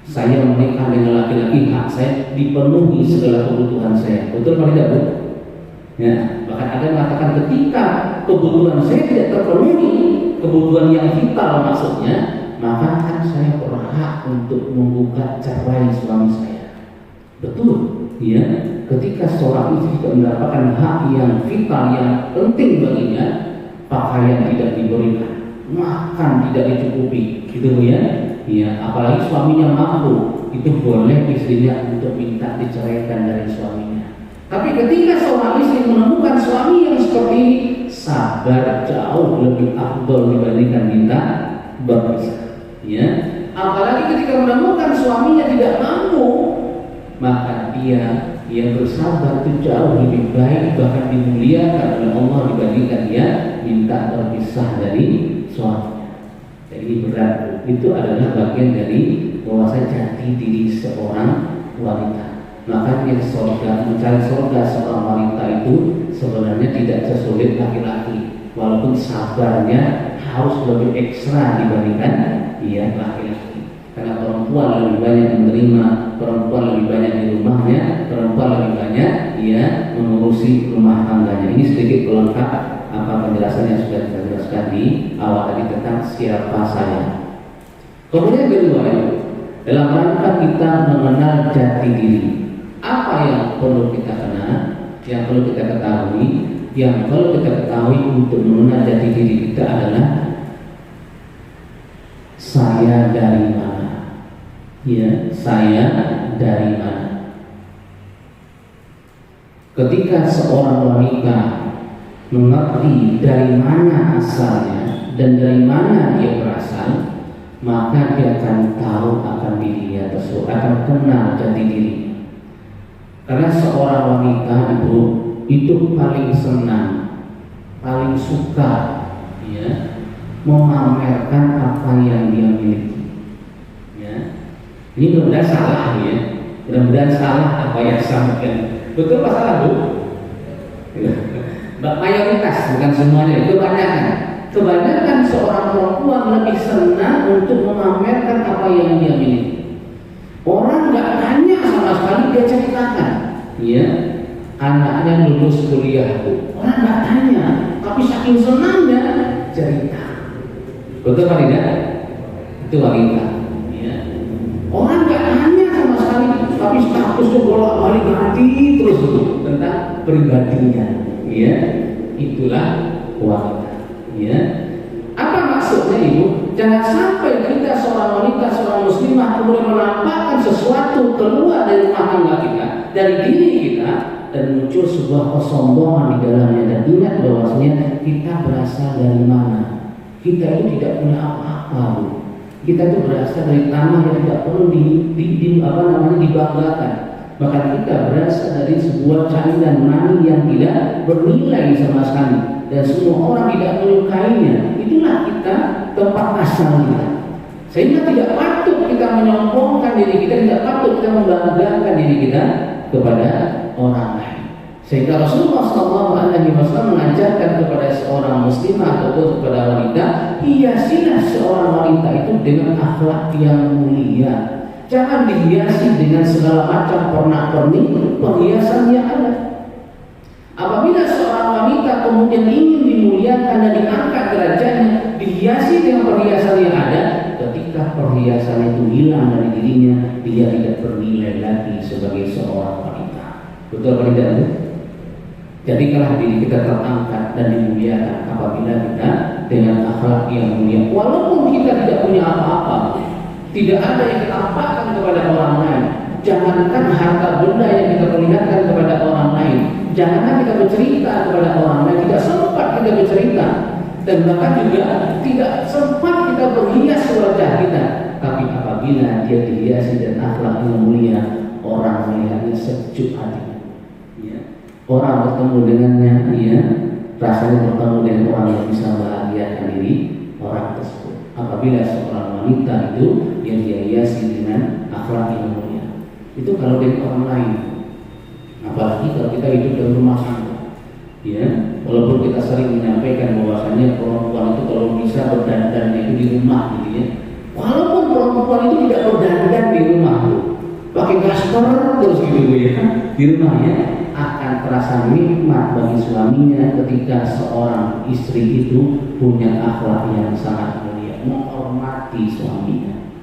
saya menikah dengan laki-laki, hak saya dipenuhi segala kebutuhan saya. Betul atau tidak, Bu? Ya, bahkan ada yang mengatakan ketika kebutuhan saya tidak terpenuhi, kebutuhan yang vital maksudnya, maka kan saya berhak untuk menggugat cerai suami saya. Betul, ya. Ketika seorang istri tidak mendapatkan hak yang vital yang penting baginya, pakaian tidak diberikan, makan tidak dicukupi, gitu ya. Ya, apalagi suaminya mampu, itu boleh istrinya untuk minta diceraikan dari suaminya. Tapi ketika seorang istri menemukan suami yang seperti ini, sabar jauh lebih afdol dibandingkan minta berpisah. Ya, apalagi ketika menemukan suaminya tidak mampu, maka dia yang bersabar itu jauh lebih baik, bahkan dimuliakan oleh Allah dibandingkan dia minta terpisah dari suaminya. Jadi berat, itu adalah bagian dari bahwasanya jati diri seorang wanita. Makanya mencari surga seorang wanita itu sebenarnya tidak sesulit laki-laki, walaupun sabarnya harus lebih ekstra dibandingkan dia laki-laki. Karena perempuan lebih banyak menerima, perempuan lebih banyak di rumahnya, perempuan lebih banyak dia mengurusi rumah tangganya. Ini sedikit pelengkap apa penjelasannya sudah kita jelaskan di awal tadi tentang siapa saya. Kemudian kedua, dalam rangka kita mengenal jati diri, apa yang perlu kita kenal, yang perlu kita ketahui, yang perlu kita ketahui untuk mengenal jati diri kita adalah saya dari mana. Ya, saya dari mana. Ketika seorang wanita mengerti dari mana asalnya dan dari mana dia berasal, maka dia akan tahu akan dirinya tersebut, akan kenal jati diri. Karena seorang wanita itu paling senang, paling suka, ya, memamerkan apa yang dia miliki. Ya, ini mudah-mudahan salah, ya, mudah-mudahan salah apa yang sampaikan. Betul apa salah, Bu? Mayoritas, bukan semuanya, kebanyakan seorang perempuan lebih senang untuk memamerkan apa yang dia miliki. Orang nggak tanya sama sekali, dia ceritakan, ya, anaknya lulus kuliah, Bu. Orang nggak tanya, tapi saking senangnya cerita. Betul apa tidak? Itu wanita, ya. Orang nggak tanya sama sekali, tapi statusnya bolak-balik ganti terus tentang pribadinya, ya. Itulah wanita, ya. Apa maksudnya, Ibu? Jangan sampai kita seorang wanita, seorang muslimah kemudian menampakkan sesuatu keluar dari rumah tangga kita, dari diri kita, dan muncul sebuah kesombongan di dalamnya. Dan ingat bahwasanya kita berasal dari mana? Kita itu tidak punya apa-apa, Bu. Kita itu berasal dari tanah yang tidak perlu dibanggakan. Bahkan kita berasal dari sebuah cairan mani yang tidak bernilai sama sekali, dan semua orang tidak menyukainya. Itulah kita, tempat asal kita. Sehingga tidak patut kita menyombongkan diri kita, tidak patut kita membanggakan diri kita kepada orang lain. Sehingga Rasulullah SAW mengajarkan kepada seorang muslimah atau kepada wanita, hiasilah seorang wanita itu dengan akhlak yang mulia. Jangan dihiasi dengan segala macam pernak-pernik perhiasan yang ada. Apabila seorang wanita kemudian ingin dimuliakan dan diangkat derajatnya, dihiasi dengan perhiasan yang ada, ketika perhiasan itu hilang dari dirinya, dia tidak bernilai lagi sebagai seorang wanita. Betul atau tidak? Jadi kalau diri kita terangkat dan dimuliakan apabila kita dengan akhlak yang mulia, walaupun kita tidak punya apa-apa, tidak ada yang kita tampakkan kepada orang lain. Jangankan harta benda yang kita perlihatkan kepada orang lain, jangankan kita bercerita kepada orang lain, tidak sempat kita bercerita, dan bahkan juga tidak sempat kita berhias wajah kita. Tapi apabila dia dihiasi dan akhlak yang mulia, orang melihatnya sejuk hati. Orang bertemu dengannya, ya, rasanya bertemu dengan orang yang bisa membahagiakan diri orang tersebut. Apabila seorang wanita itu yang dia hiasi dengan akhlak yang mulia, itu kalau dengan orang lain. Apalagi kalau kita hidup dalam rumah tangga, ya, walaupun kita sering menyampaikan bahwasanya perempuan itu kalau bisa berdandan itu di rumah, gitu ya. Walaupun perempuan itu tidak berdandan di rumah, pakai daster terus gitu, ya, di rumahnya, akan terasa nikmat bagi suaminya ketika seorang istri itu punya akhlak yang sangat mulia, menghormati suaminya,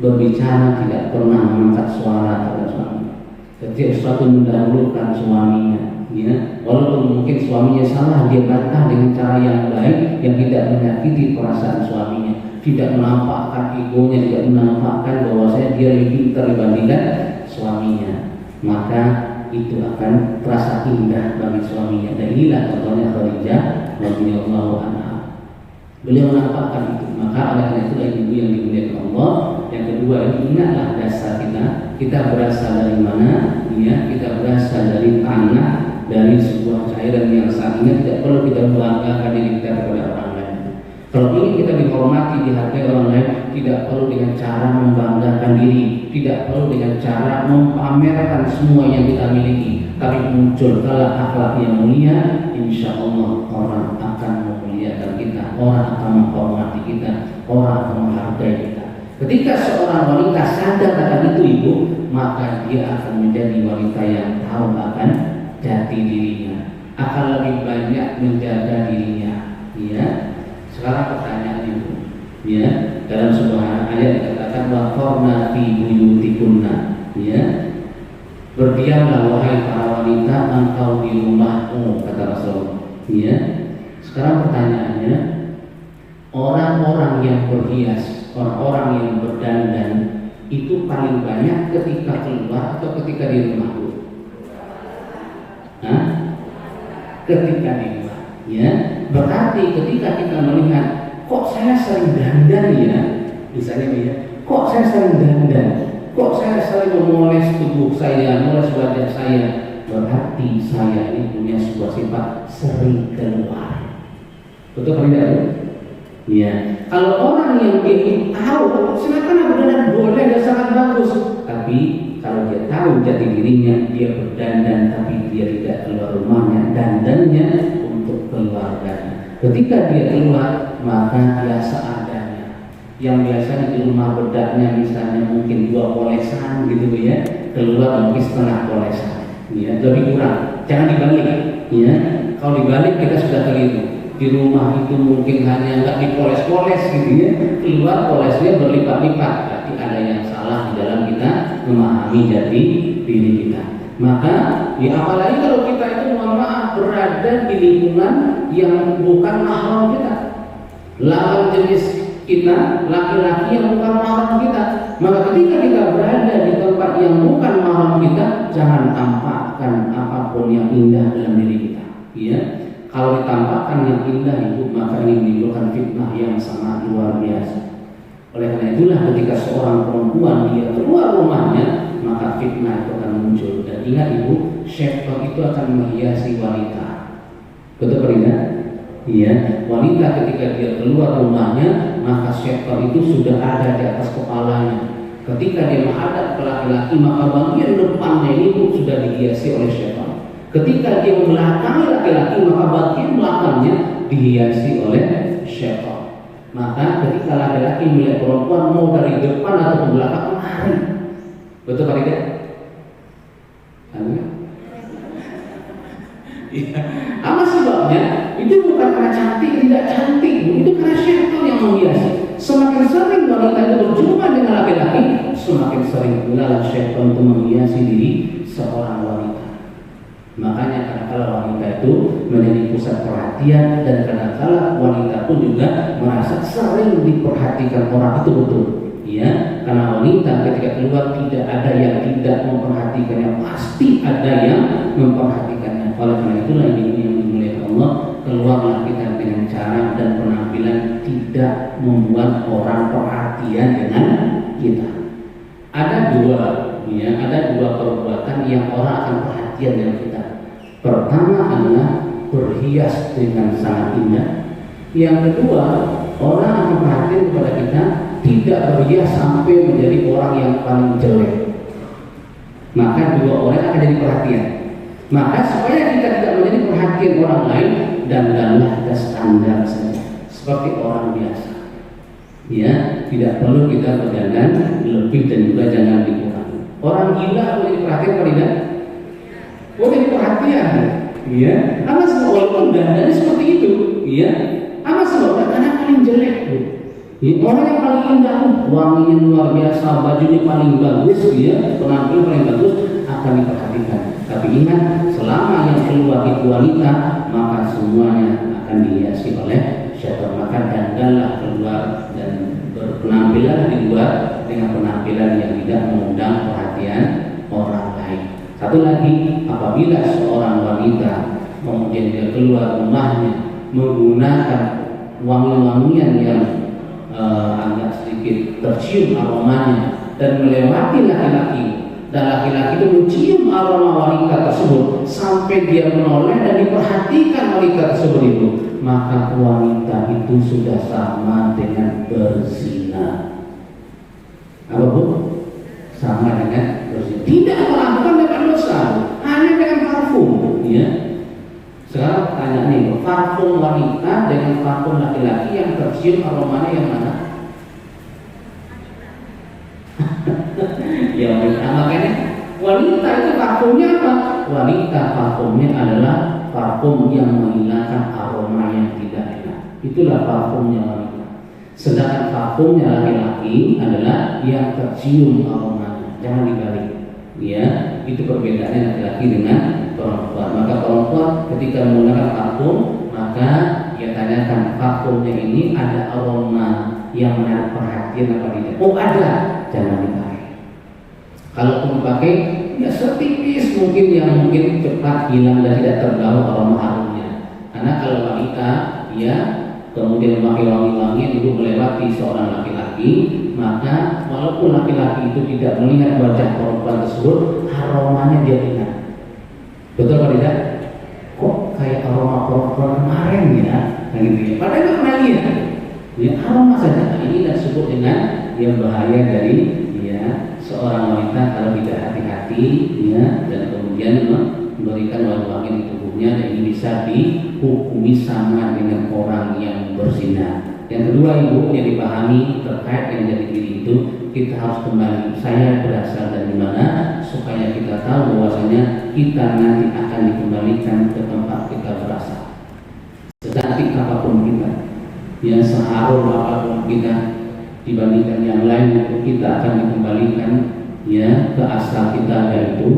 berbicara tidak pernah mengangkat suara terhadap suami, setiap sesuatu mendahulukan suaminya, ya. Walaupun mungkin suaminya salah, dia bantah dengan cara yang baik yang tidak menyakiti perasaan suaminya. tidak menampakkan egonya, tidak menampakkan bahwasanya dia lebih pintar dibandingkan suaminya, maka itu akan terasa indah bagi suaminya. Dan inilah contohnya Khadijah radhiyallahu anha. Beliau menampakkan itu. Maka oleh karena itulah ibu yang dimuliakan Allah. Yang kedua, ingatlah dasar kita. Kita berasal dari mana? Ya, kita berasal dari tanah, dari sebuah cairan yang sangat tidak perlu kita banggakan diri kita kepada orang lain. Kalau ingin kita dihormati, dihargai orang lain, tidak perlu dengan cara membanggakan diri, tidak perlu dengan cara memamerkan semua yang kita miliki, tapi munculkanlah akhlak yang mulia, insya Allah orang akan memuliakan kita, orang akan menghormati kita, orang akan menghargai kita. Ketika seorang wanita sadar akan itu ibu, maka dia akan menjadi wanita yang tahu akan jati dirinya, akan lebih banyak menjaga dirinya. Ya, sekarang pertanyaan ibu, ya, dalam sebuah ayat dikatakan waqarna fi buyutikunna, ya, berdiamlah wahai para wanita engkau di rumahmu, kata Rasul. Ya, sekarang pertanyaannya, orang-orang yang berhias, orang-orang yang berdandan itu paling banyak ketika keluar atau ketika di rumah? Hah? Ketika di rumah. Ya, berarti ketika kita melihat kok saya sering dandan ya, misalnya ya, kok saya sering dandan, kok saya sering memoles tubuh saya, memoles wajah saya, berarti saya ini punya sebuah sifat sering keluar. Betul atau tidak? Ya, kalau orang yang dia tahu, silakan berdandan boleh dan sangat bagus. Tapi kalau dia tahu jati dirinya, dia berdandan tapi dia tidak keluar rumahnya, dandannya untuk keluarganya. Ketika dia keluar, maka dia seadanya. Yang biasanya di rumah bedaknya misalnya mungkin 2 polesan gitu ya, keluar mungkin setengah polesan. Ya, lebih kurang. Jangan dibalik. Ya, kalau dibalik kita sudah keliru. Di rumah itu mungkin hanya nggak dipoles-poles gitu ya, keluar polesnya berlipat-lipat. Berarti ada yang salah di dalam kita memahami jati diri kita. Maka ya apalagi kalau kita itu mohon maaf berada di lingkungan yang bukan mahram kita, lawan jenis kita, laki-laki yang bukan mahram kita. Maka ketika kita berada di tempat yang bukan mahram kita, jangan tampakkan apapun yang indah dalam diri kita. Ya. Kalau ditampakkan yang indah itu, maka ini menimbulkan fitnah yang sangat luar biasa. Oleh karena itulah ketika seorang perempuan dia keluar rumahnya, maka fitnah itu akan muncul. Dan ingat ibu, syaitan itu akan menghiasi wanita. Betul tidak? Iya, wanita ketika dia keluar rumahnya, maka syaitan itu sudah ada di atas kepalanya. Ketika dia menghadap ke laki-laki, maka bagian depannya ini pun sudah dihiasi oleh syaitan. Ketika dia membelakangi laki-laki, maka bagian belakangnya dihiasi oleh syaitan. Maka ketika laki-laki melihat perempuan mau dari depan atau ke belakang, lari. Betul apa tidak? Iya. Apa sebabnya? Itu bukan karena cantik, tidak cantik, itu karena syaitan yang menghiasi. Semakin sering wanita itu berjumpa dengan laki-laki, semakin sering pula syaitan itu menghiasi diri seorang wanita. Makanya kadang-kala wanita itu menjadi pusat perhatian, dan kadang-kala wanita pun juga merasa sering diperhatikan orang itu betul. Ya, karena wanita ketika keluar tidak ada yang tidak memperhatikannya, pasti ada yang memperhatikannya. Oleh karena itulah ini yang dimuliakan Allah, keluarlah kita dengan cara dan penampilan tidak membuat orang perhatian dengan kita. Ada dua perbuatan yang orang akan perhatian dengan kita. Pertama adalah berhias dengan sangat indah. Yang kedua, orang akan perhatian kepada kita tidak berhias sampai menjadi orang yang paling jelek. Maka dua orang akan jadi perhatian. Maka supaya kita tidak menjadi perhatian orang lain, dandanlah kita standar saja seperti orang biasa. Ya, tidak perlu kita berdandan lebih dan juga jangan dikurangi. Orang gila boleh diperhatikan atau tidak? Boleh perhatian, ya. Apa sebab walaupun dandannya seperti itu, ya. Apa sebabnya? Karena paling jelek, ya. Orang yang paling indah, wanginya luar biasa, bajunya paling bagus, ya, penampilan paling bagus akan diperhatikan. Tapi ingat, selama yang keluar itu wanita, maka semuanya akan dihiasi oleh syaitan. Maka dandanlah keluar dan berpenampilan di luar dengan penampilan yang tidak mengundang perhatian orang lain. Satu lagi, apabila seorang wanita kemudian dia keluar rumahnya menggunakan wangi-wangian yang agak sedikit tercium aromanya dan melewati laki-laki, dan laki-laki itu mencium aroma wanita tersebut sampai dia menoleh dan diperhatikan wanita tersebut itu, maka wanita itu sudah sama dengan berzina. Apa bu? Sama dengan berzina. Tidak melakukan dengan dosa, hanya dengan parfum. Ya. Sekarang tanya nih, parfum wanita dengan parfum laki-laki yang tercium aromanya yang mana? Ya wanita. Makanya wanita itu parfumnya apa? Wanita parfumnya adalah parfum yang menghilangkan aroma yang tidak enak. Itulah parfumnya wanita. Sedangkan parfumnya laki-laki adalah yang tercium aromanya. Jangan dibalik. Ya, itu perbedaannya laki-laki dengan perempuan. Maka perempuan ketika menggunakan parfum, maka dia tanyakan parfumnya ini ada aroma yang menarik perhatian apa tidak? Oh ada, jangan dipakai. Kalau dipakai, ya setipis mungkin yang mungkin cepat hilang dan tidak terbawa aroma harumnya. Karena kalau wanita, ya kemudian memakai wangi-wangi itu melewati seorang laki-laki, maka walaupun laki-laki itu tidak melihat wajah perempuan tersebut, aromanya dia ingat. Betul atau tidak? Kok kayak aroma perempuan kemarin ya? Nah, gitu ya. Padahal nggak pernah lihat. Ya, aroma saja. Nah, ini disebut dengan yang bahaya dari ya seorang wanita kalau tidak hati-hati ya, dan kemudian memberikan wangi-wangi di tubuhnya, dan ini bisa dihukumi sama dengan orang yang berzina. Yang kedua, ibu, yang dipahami terkait yang jadi diri itu, kita harus kembali saya berasal dari mana, supaya kita tahu bahwasanya kita nanti akan dikembalikan ke tempat kita berasal. Secantik apapun kita, yang seharum apapun kita dibandingkan yang lain, kita akan dikembalikan ya ke asal kita, yaitu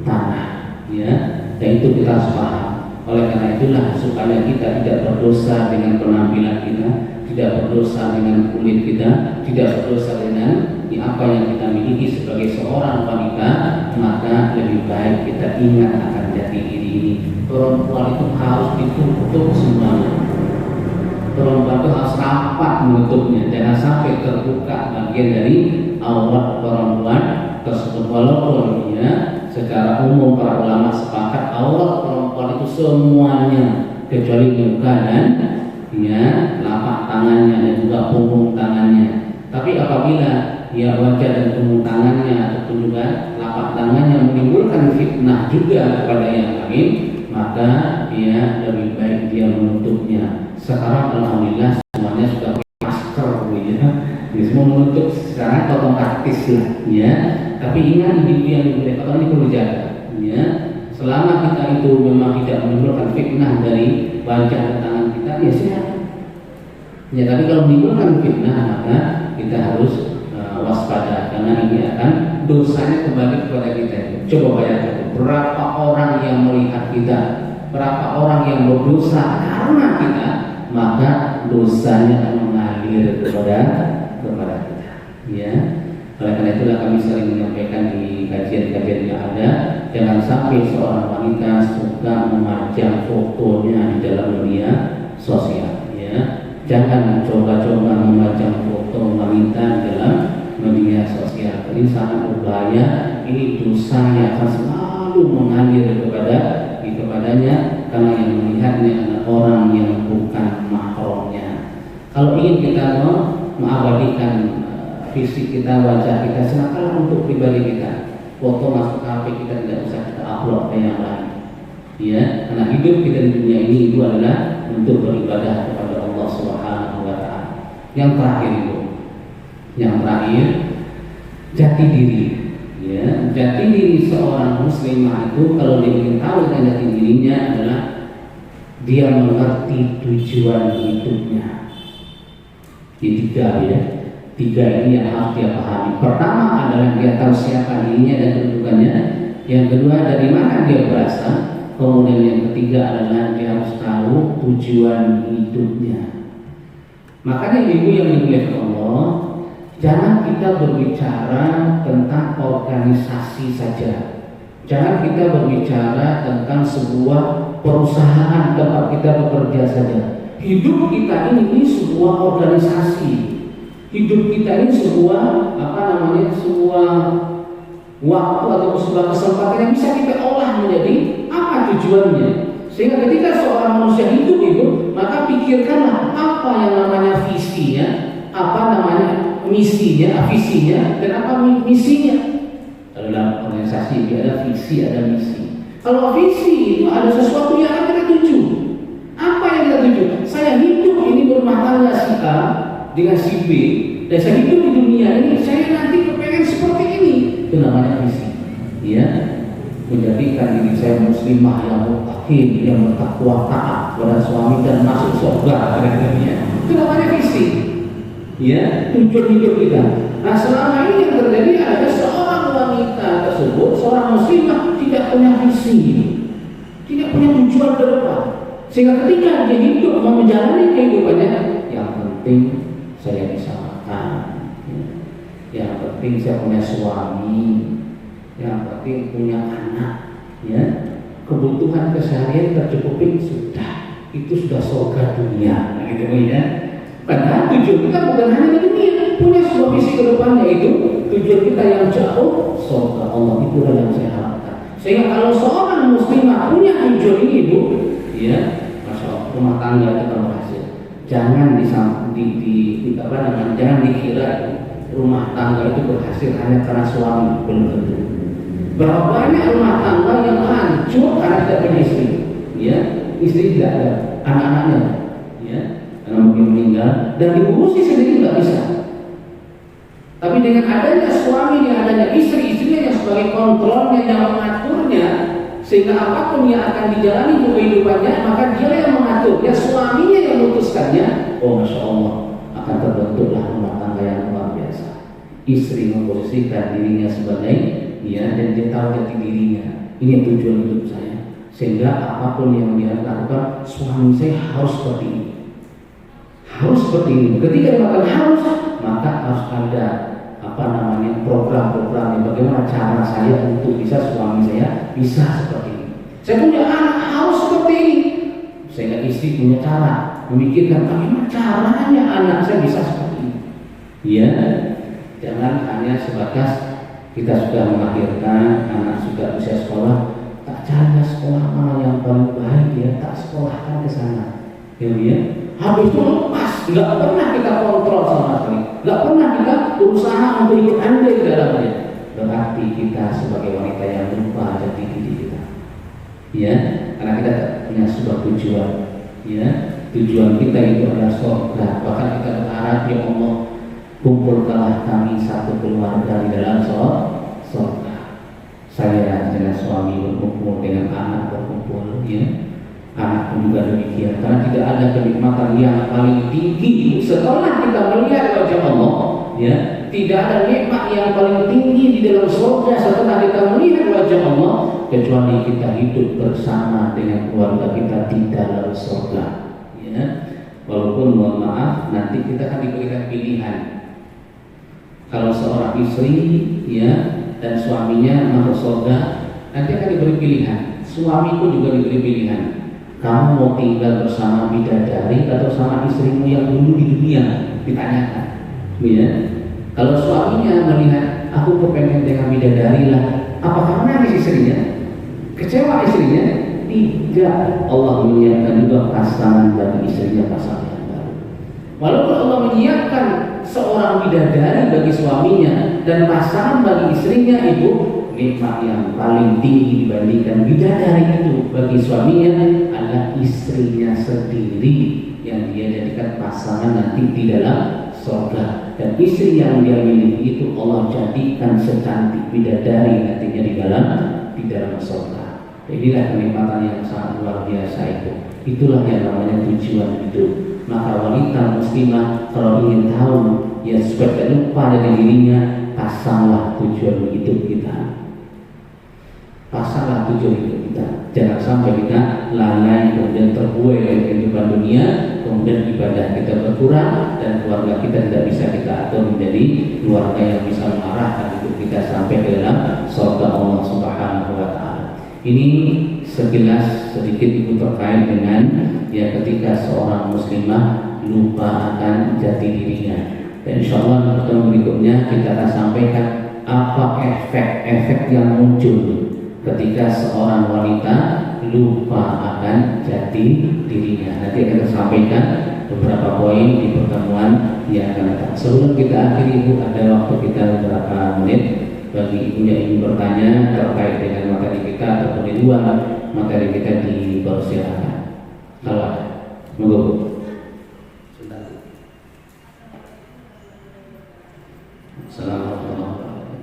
tanah. Ya, dan itu kita harus paham. Oleh karena itulah, supaya kita tidak berdosa dengan penampilan kita, tidak berdosa dengan kulit kita, tidak berdosa dengan apa yang kita miliki sebagai seorang wanita, maka lebih baik kita ingat akan jati diri ini. Perempuan itu harus ditutup semuanya. Perempuan itu harus rapat menutupnya, jangan sampai terbuka bagian dari aurat perempuan tersebut. Walaupun ya secara umum para ulama sepakat aurat perempuan itu semuanya kecuali muka dan ya telapak tangannya dan juga punggung tangannya. Tapi apabila ya wajah dan punggung tangannya ataupun juga telapak tangannya menimbulkan fitnah juga kepada yang lain, maka dia lebih baik dia menutupnya. Sekarang alhamdulillah semuanya sudah pakai masker ya. Semua menutup secara otomatis lah ya. Tapi ingat ibu yang dimuliakan ini perlu dijaga ya. Selama kita itu memang tidak menimbulkan fitnah dari wajah dan tangan kita, ya silakan. Ya, tapi kalau menimbulkan fitnah, maka kita harus waspada, karena ini akan dosanya kembali kepada kita. Coba bayangkan berapa orang yang melihat kita, berapa orang yang berdosa karena kita, maka dosanya akan mengalir kepada kita. Ya. Oleh karena itulah kami sering menyampaikan di kajian-kajian yang ada, jangan sampai seorang wanita suka memajang fotonya di dalam media sosial. Ya. Jangan coba-coba memajang foto wanita di dalam media sosial. Ini sangat berbahaya. Ini dosa yang akan selalu mengalir kepadanya, karena yang melihatnya adalah orang yang bukan mahramnya. Kalau ingin kita mengabadikan fisik kita, wajah kita, silakan untuk pribadi kita. Foto masuk HP kita tidak usah kita upload ke yang lain. Ya, karena hidup kita di dunia ini itu adalah untuk beribadah kepada Allah Subhanahu wa taala. Yang terakhir itu, jati diri. Ya, jati diri seorang muslimah itu, kalau dia ingin tahu tentang jati dirinya, adalah dia mengerti tujuan hidupnya. Ini tiga ini yang harus dia pahami. Pertama adalah dia tahu siapa dirinya dan kedudukannya. Yang kedua, dari mana dia berasal. Kemudian yang ketiga adalah dia harus tahu tujuan hidupnya. Makanya ibu yang dimuliakan Allah, Jangan kita berbicara tentang organisasi saja. Jangan kita berbicara tentang sebuah perusahaan tempat kita bekerja saja. Hidup kita ini sebuah organisasi. Hidup kita ini sebuah sebuah waktu atau sebuah kesempatan yang bisa kita olah menjadi apa tujuannya. Sehingga ketika seorang manusia hidup itu, maka pikirkanlah apa yang namanya visinya, apa namanya misinya, visinya, dan apa misinya. Kalau dalam organisasi ada visi, ada misi. Kalau visi itu ada sesuatu yang akan kita tuju. Apa yang kita tuju? Saya hidup ini berumah tangga si A dengan si B, dan saya hidup di dunia ini, saya nanti kepengen seperti ini. Itu namanya visi. Ya, menjadikan diri saya muslimah yang muttaqin, yang bertakwa taat kepada suami dan masuk surga. Itu namanya visi. Ya, tujuan hidup kita. Nah, selama ini yang terjadi adalah seorang wanita tersebut, seorang muslimah tidak punya visi, tidak punya tujuan ke depan. Sehingga ketika dia hidup mau menjalani kehidupannya, yang penting saya bisa makan, yang penting saya punya suami, yang penting punya anak, ya, kebutuhan keseharian tercukupi sudah, itu sudah surga dunia, gitu ya. Padahal tujuan kita bukan hanya di dunia, punya sebuah visi ke depan, yaitu tujuan kita yang jauh surga Allah. Itulah yang saya harapkan. Sehingga kalau seorang muslimah punya tujuan ini, Bu, ya, masya Allah, rumah tangga itu akan berhasil. Jangan jangan dikira rumah tangga itu berhasil hanya karena suami, belum tentu. Berapa banyak rumah tangga yang hancur karena tidak punya istri, ya, istri tidak ada, anak-anaknya, ya, karena mungkin meninggal dan diurusi sendiri nggak bisa. Tapi dengan adanya suami, dengan adanya istri-istrinya yang sebagai kontrolnya, yang mengaturnya, sehingga apapun yang akan dijalani di kehidupannya, maka dia yang mengatur, ya suaminya yang memutuskannya. Oh, masya Allah, akan terbentuklah rumah tangga yang luar biasa. Istri memposisikan dirinya sebagai dan dia tahu jati dirinya. Ini tujuan hidup saya. Sehingga apapun yang dia lakukan, suami saya harus seperti ini, harus seperti ini. Ketika dia makan harus, maka harus ada program-program bagaimana cara saya untuk bisa suami saya bisa seperti ini. Saya punya anak harus seperti ini. Sehingga istri punya cara memikirkan bagaimana caranya anak saya bisa seperti ini. Ya, jangan hanya sebatas kita sudah melahirkan anak sudah usia sekolah, tak cari sekolah mana yang paling baik, ya tak sekolahkan ke sana. Ya, habis itu lepas, nggak pernah kita kontrol sama sekali, nggak pernah kita berusaha untuk ikut andil di dalamnya. Berarti kita sebagai wanita yang lupa jati diri kita, ya, karena kita punya sebuah tujuan, ya, tujuan kita itu adalah surga. Bahkan kita berharap, ya Allah, kumpulkanlah kami satu keluarga di dalam surga. Saya dengan suami berkumpul, dengan anak berkumpul, ya. Anak pun juga demikian, karena tidak ada kenikmatan yang paling tinggi setelah kita melihat wajah Allah, ya. Tidak ada nikmat yang paling tinggi di dalam surga setelah kita melihat wajah Allah, kecuali kita hidup bersama dengan keluarga kita di dalam surga, ya. Walaupun mohon maaf, nanti kita akan diberikan pilihan. Kalau seorang istri, ya, dan suaminya masuk surga, nanti akan diberi pilihan. Suami pun juga diberi pilihan. Kamu mau tinggal bersama bidadari atau sama istrimu yang dulu di dunia? Ditanyakan, ya. Kalau suaminya melihat aku kepengen dengan bidadari lah, apakah nangis istrinya? Kecewa istrinya? Tidak. Allah menyiapkan juga pasangan bagi istrinya, pasangan yang baru. Walaupun Allah menyiapkan seorang bidadari bagi suaminya dan pasangan bagi istrinya, ibu, nikmat yang paling tinggi dibandingkan bidadari itu bagi suaminya adalah istrinya sendiri yang dia jadikan pasangan nanti di dalam surga. Dan istri yang dia miliki itu Allah jadikan secantik bidadari nantinya di dalam surga. Inilah kenikmatan yang sangat luar biasa itu. Itulah yang namanya tujuan hidup. Maka wanita muslimah kalau ingin tahu, ya supaya tidak lupa dari dirinya, pasanglah tujuan hidup kita. Pasanglah tujuan hidup kita. Jangan sampai kita lalai kemudian terbuai dari kehidupan dunia, kemudian ibadah kita kita berkurang, dan keluarga kita tidak bisa kita atur menjadi keluarga yang bisa mengarahkan hidup kita sampai ke dalam surga Allah Subhanahu wa Ta'ala. Ini sekilas sedikit itu terkait dengan ya ketika seorang muslimah lupa akan jati dirinya. Dan insya Allah di pertemuan berikutnya kita akan sampaikan apa efek-efek yang muncul ketika seorang wanita lupa akan jati dirinya. Nanti akan kita sampaikan beberapa poin di pertemuan yang akan datang. Sebelum kita akhiri, Ibu, ada waktu kita beberapa menit bagi Ibu yang ingin bertanya terkait dengan materi kita ataupun di luar materi kita dipersilakan. Kalau ada, monggo Bu. Assalamualaikum warahmatullahi wabarakatuh.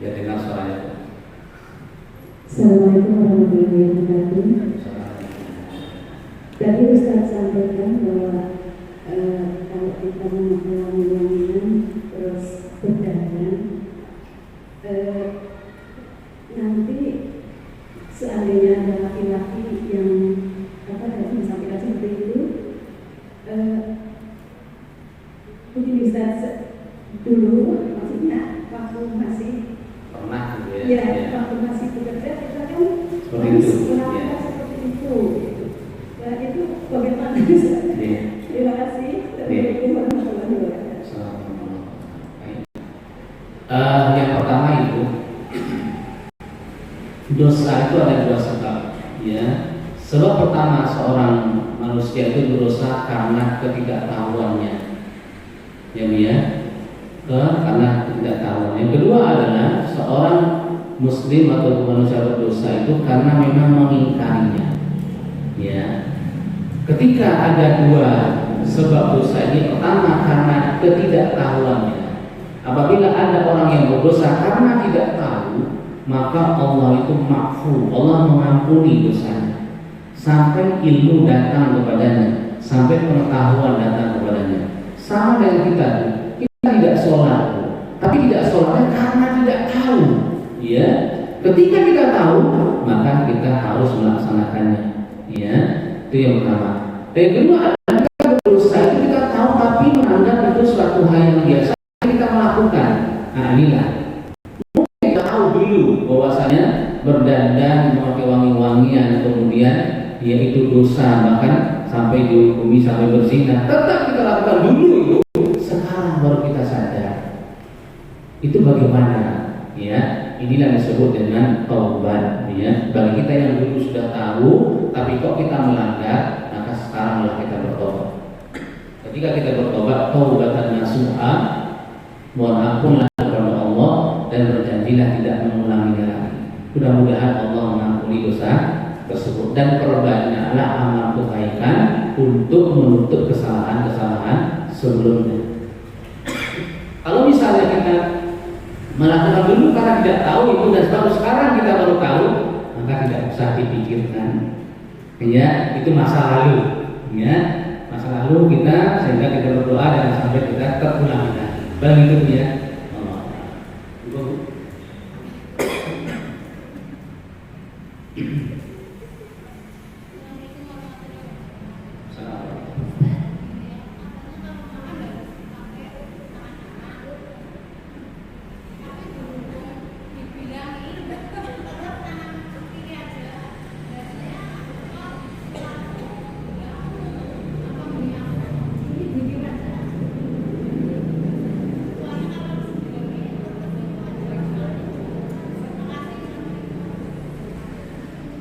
Ya, dengar suaranya. Assalamualaikum warahmatullahi wabarakatuh. Tadi Ustaz sampaikan bahwa kalau kita melakukan wangian terus berdandan, nanti seandainya ada laki-laki yang menyampaikan seperti itu, mungkin Ustaz dulu, maksudnya waktu masih Pernah gitu ya? ya, waktu masih bekerja kita kan Seperti itu, melakukan ya. seperti itu. Dan itu bagaimana bisa? Iya. Terima kasih. Assalamualaikum warahmatullahi wabarakatuh. Yang pertama itu dosa itu ada dua sebab, ya. Sebab pertama, seorang manusia itu berdosa karena ketidaktahuannya, ya, karena ketidaktahuan. Yang kedua adalah seorang muslim atau manusia berdosa itu karena memang mengingkarinya, ya. Ketika ada dua sebab dosa ini, pertama karena ketidaktahuannya. Apabila ada orang yang berdosa karena tidak tahu, maka Allah itu ma'fu, Allah mengampuni dosanya sampai ilmu datang kepadanya, sampai pengetahuan datang kepadanya. Sama dengan kita tidak sholat, tapi tidak sholatnya karena tidak tahu, ya. Ketika kita tahu, maka kita harus melaksanakannya, ya. Itu yang pertama. Dan yang kedua adalah kita berdosa itu kita tahu tapi menganggap itu suatu hal yang biasa kita melakukan. Nah, inilah mungkin kita tahu dulu bahwasanya berdandan, memakai wangi-wangian, kemudian yaitu dosa, bahkan sampai dihukumi sampai berzina, tetap kita lakukan dulu itu. Sekarang baru kita sadar. Itu bagaimana? Ya, inilah disebut dengan taubat, ya. Bagi kita yang dulu sudah tahu, tapi kok kita melanggar, maka sekaranglah kita bertobat. Ketika kita bertobat, taubatan nasuha, mohon ampunlah kepada Allah dan berjanjilah tidak mengulanginya lagi. Mudah-mudahan Allah mengampuni dosa tersebut dan perbanyaklah amal kebaikan untuk menutup kesalahan-kesalahan sebelumnya. Kalau misalnya kita melakukan dulu karena tidak tahu itu dan baru sekarang kita baru tahu, maka tidak usah dipikirkan, ya. Itu masa lalu, ya. Masa lalu kita, sehingga kita berdoa dan sampai kita terulang lagi. Begitu, ya.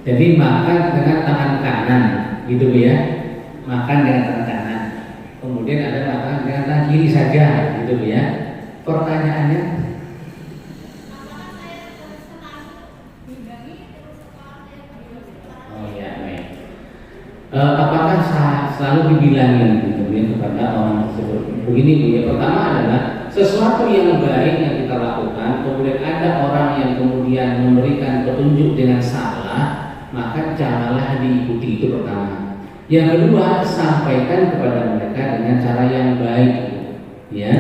Jadi makan dengan tangan kanan, gitu ya. Makan dengan tangan kanan. Kemudian ada makan dengan tangan kiri saja, gitu ya. Pertanyaannya, oh ya, baik. Apakah selalu dibilangin, gitu ya, kepada orang tersebut? Begini, Bu, ya. Pertama adalah sesuatu yang baik yang kita lakukan, kemudian ada orang yang kemudian memberikan petunjuk dengan salah, maka janganlah diikuti. Itu pertama. Yang kedua, sampaikan kepada mereka dengan cara yang baik, ya.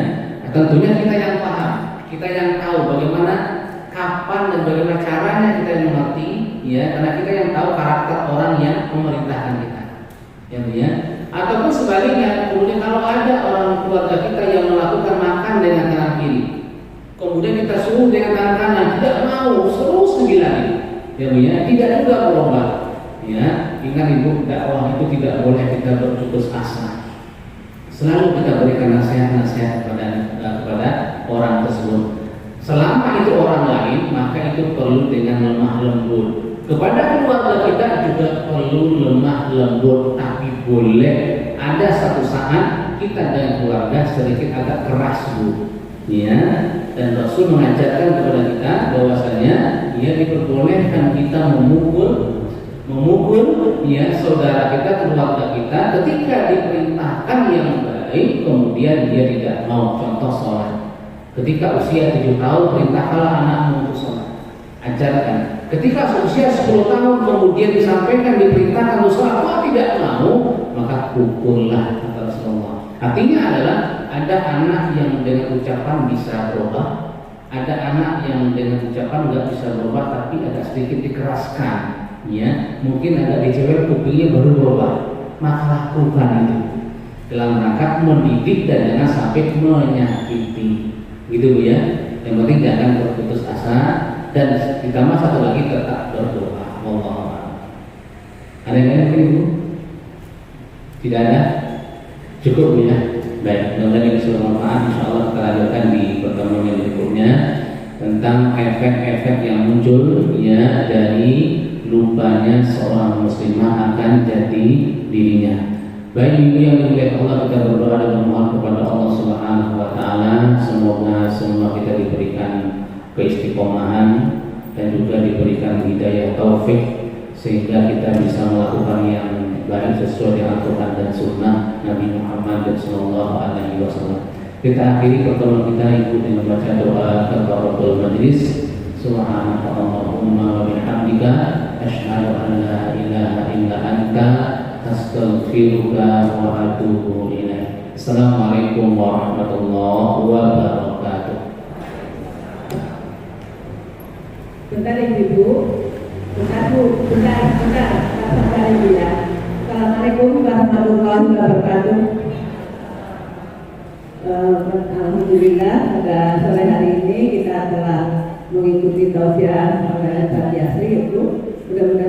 tentunya kita yang paham, kita yang tahu bagaimana kapan dan bagaimana caranya kita yang mengerti, ya, karena kita yang tahu karakter orang yang memerintahkan kita, ya. Ataupun sebaliknya, kemudian kalau ada orang keluarga kita yang melakukan makan dengan tangan kiri, kemudian kita suruh dengan tangan kanan, tidak mau, terus lagi, ya, tidak juga berubah, ya. Ingat ibu, dakwah itu tidak boleh kita berputus asa. Selalu kita berikan nasihat-nasihat kepada orang tersebut. Selama itu orang lain, maka itu perlu dengan lemah lembut. Kepada keluarga kita juga perlu lemah lembut, tapi boleh ada satu saat kita dengan keluarga sedikit agak keras, Bu. Ya, dan Rasul mengajarkan kepada kita bahwasanya ia diperbolehkan kita memukul ya saudara kita, keluarga kita ketika diperintahkan yang baik, kemudian dia tidak mau. Contoh sholat, ketika usia 7 tahun perintahkanlah anakmu untuk sholat, ajarkan. Ketika usia 10 tahun kemudian disampaikan, diperintahkan untuk sholat, kalau tidak mau maka pukullah, kata Rasulullah. Artinya adalah ada anak yang dengan ucapan bisa berubah, ada anak yang dengan ucapan nggak bisa berubah tapi agak sedikit dikeraskan, ya, mungkin agak dicewek kupingnya baru berubah, maka lakukan itu dalam rangka mendidik dan jangan sampai menyakiti, gitu Bu ya. Yang penting jangan berputus asa dan ditambah satu lagi tetap berdoa. Wallahu. Ada yang lain mungkin Bu? Tidak ada? Cukup Bu ya. Baik, mudah-mudahan ini sudah bermanfaat. Insyaallah kita lanjutkan di pertemuan yang berikutnya tentang efek-efek yang muncul, ya, dari lupanya seorang muslimah akan jati dirinya. Baik ibu yang dimuliakan Allah, kita berdoa dan memohon kepada Allah Subhanahu wa taala semoga semua kita diberikan keistiqomahan dan juga diberikan hidayah taufik sehingga kita bisa melakukan yang baik sesuai dengan Al-Quran dan Sunnah Nabi Muhammad sallallahu alaihi wasallam. Kita akhiri pertemuan kita ibu dengan baca doa kafaratul majlis. Subhanaka Allahumma wa bihamdika asyhadu an la ilaha illa anta astaghfiruka wa atubu ilaik. Assalamualaikum warahmatullahi wabarakatuh. Bentar Ibu, bentar Ibu ya. Assalamualaikum warahmatullahi wabarakatuh. Alhamdulillah pada sore hari ini kita telah mengikuti tausiah oleh Pak Yasri, itu mudah-mudahan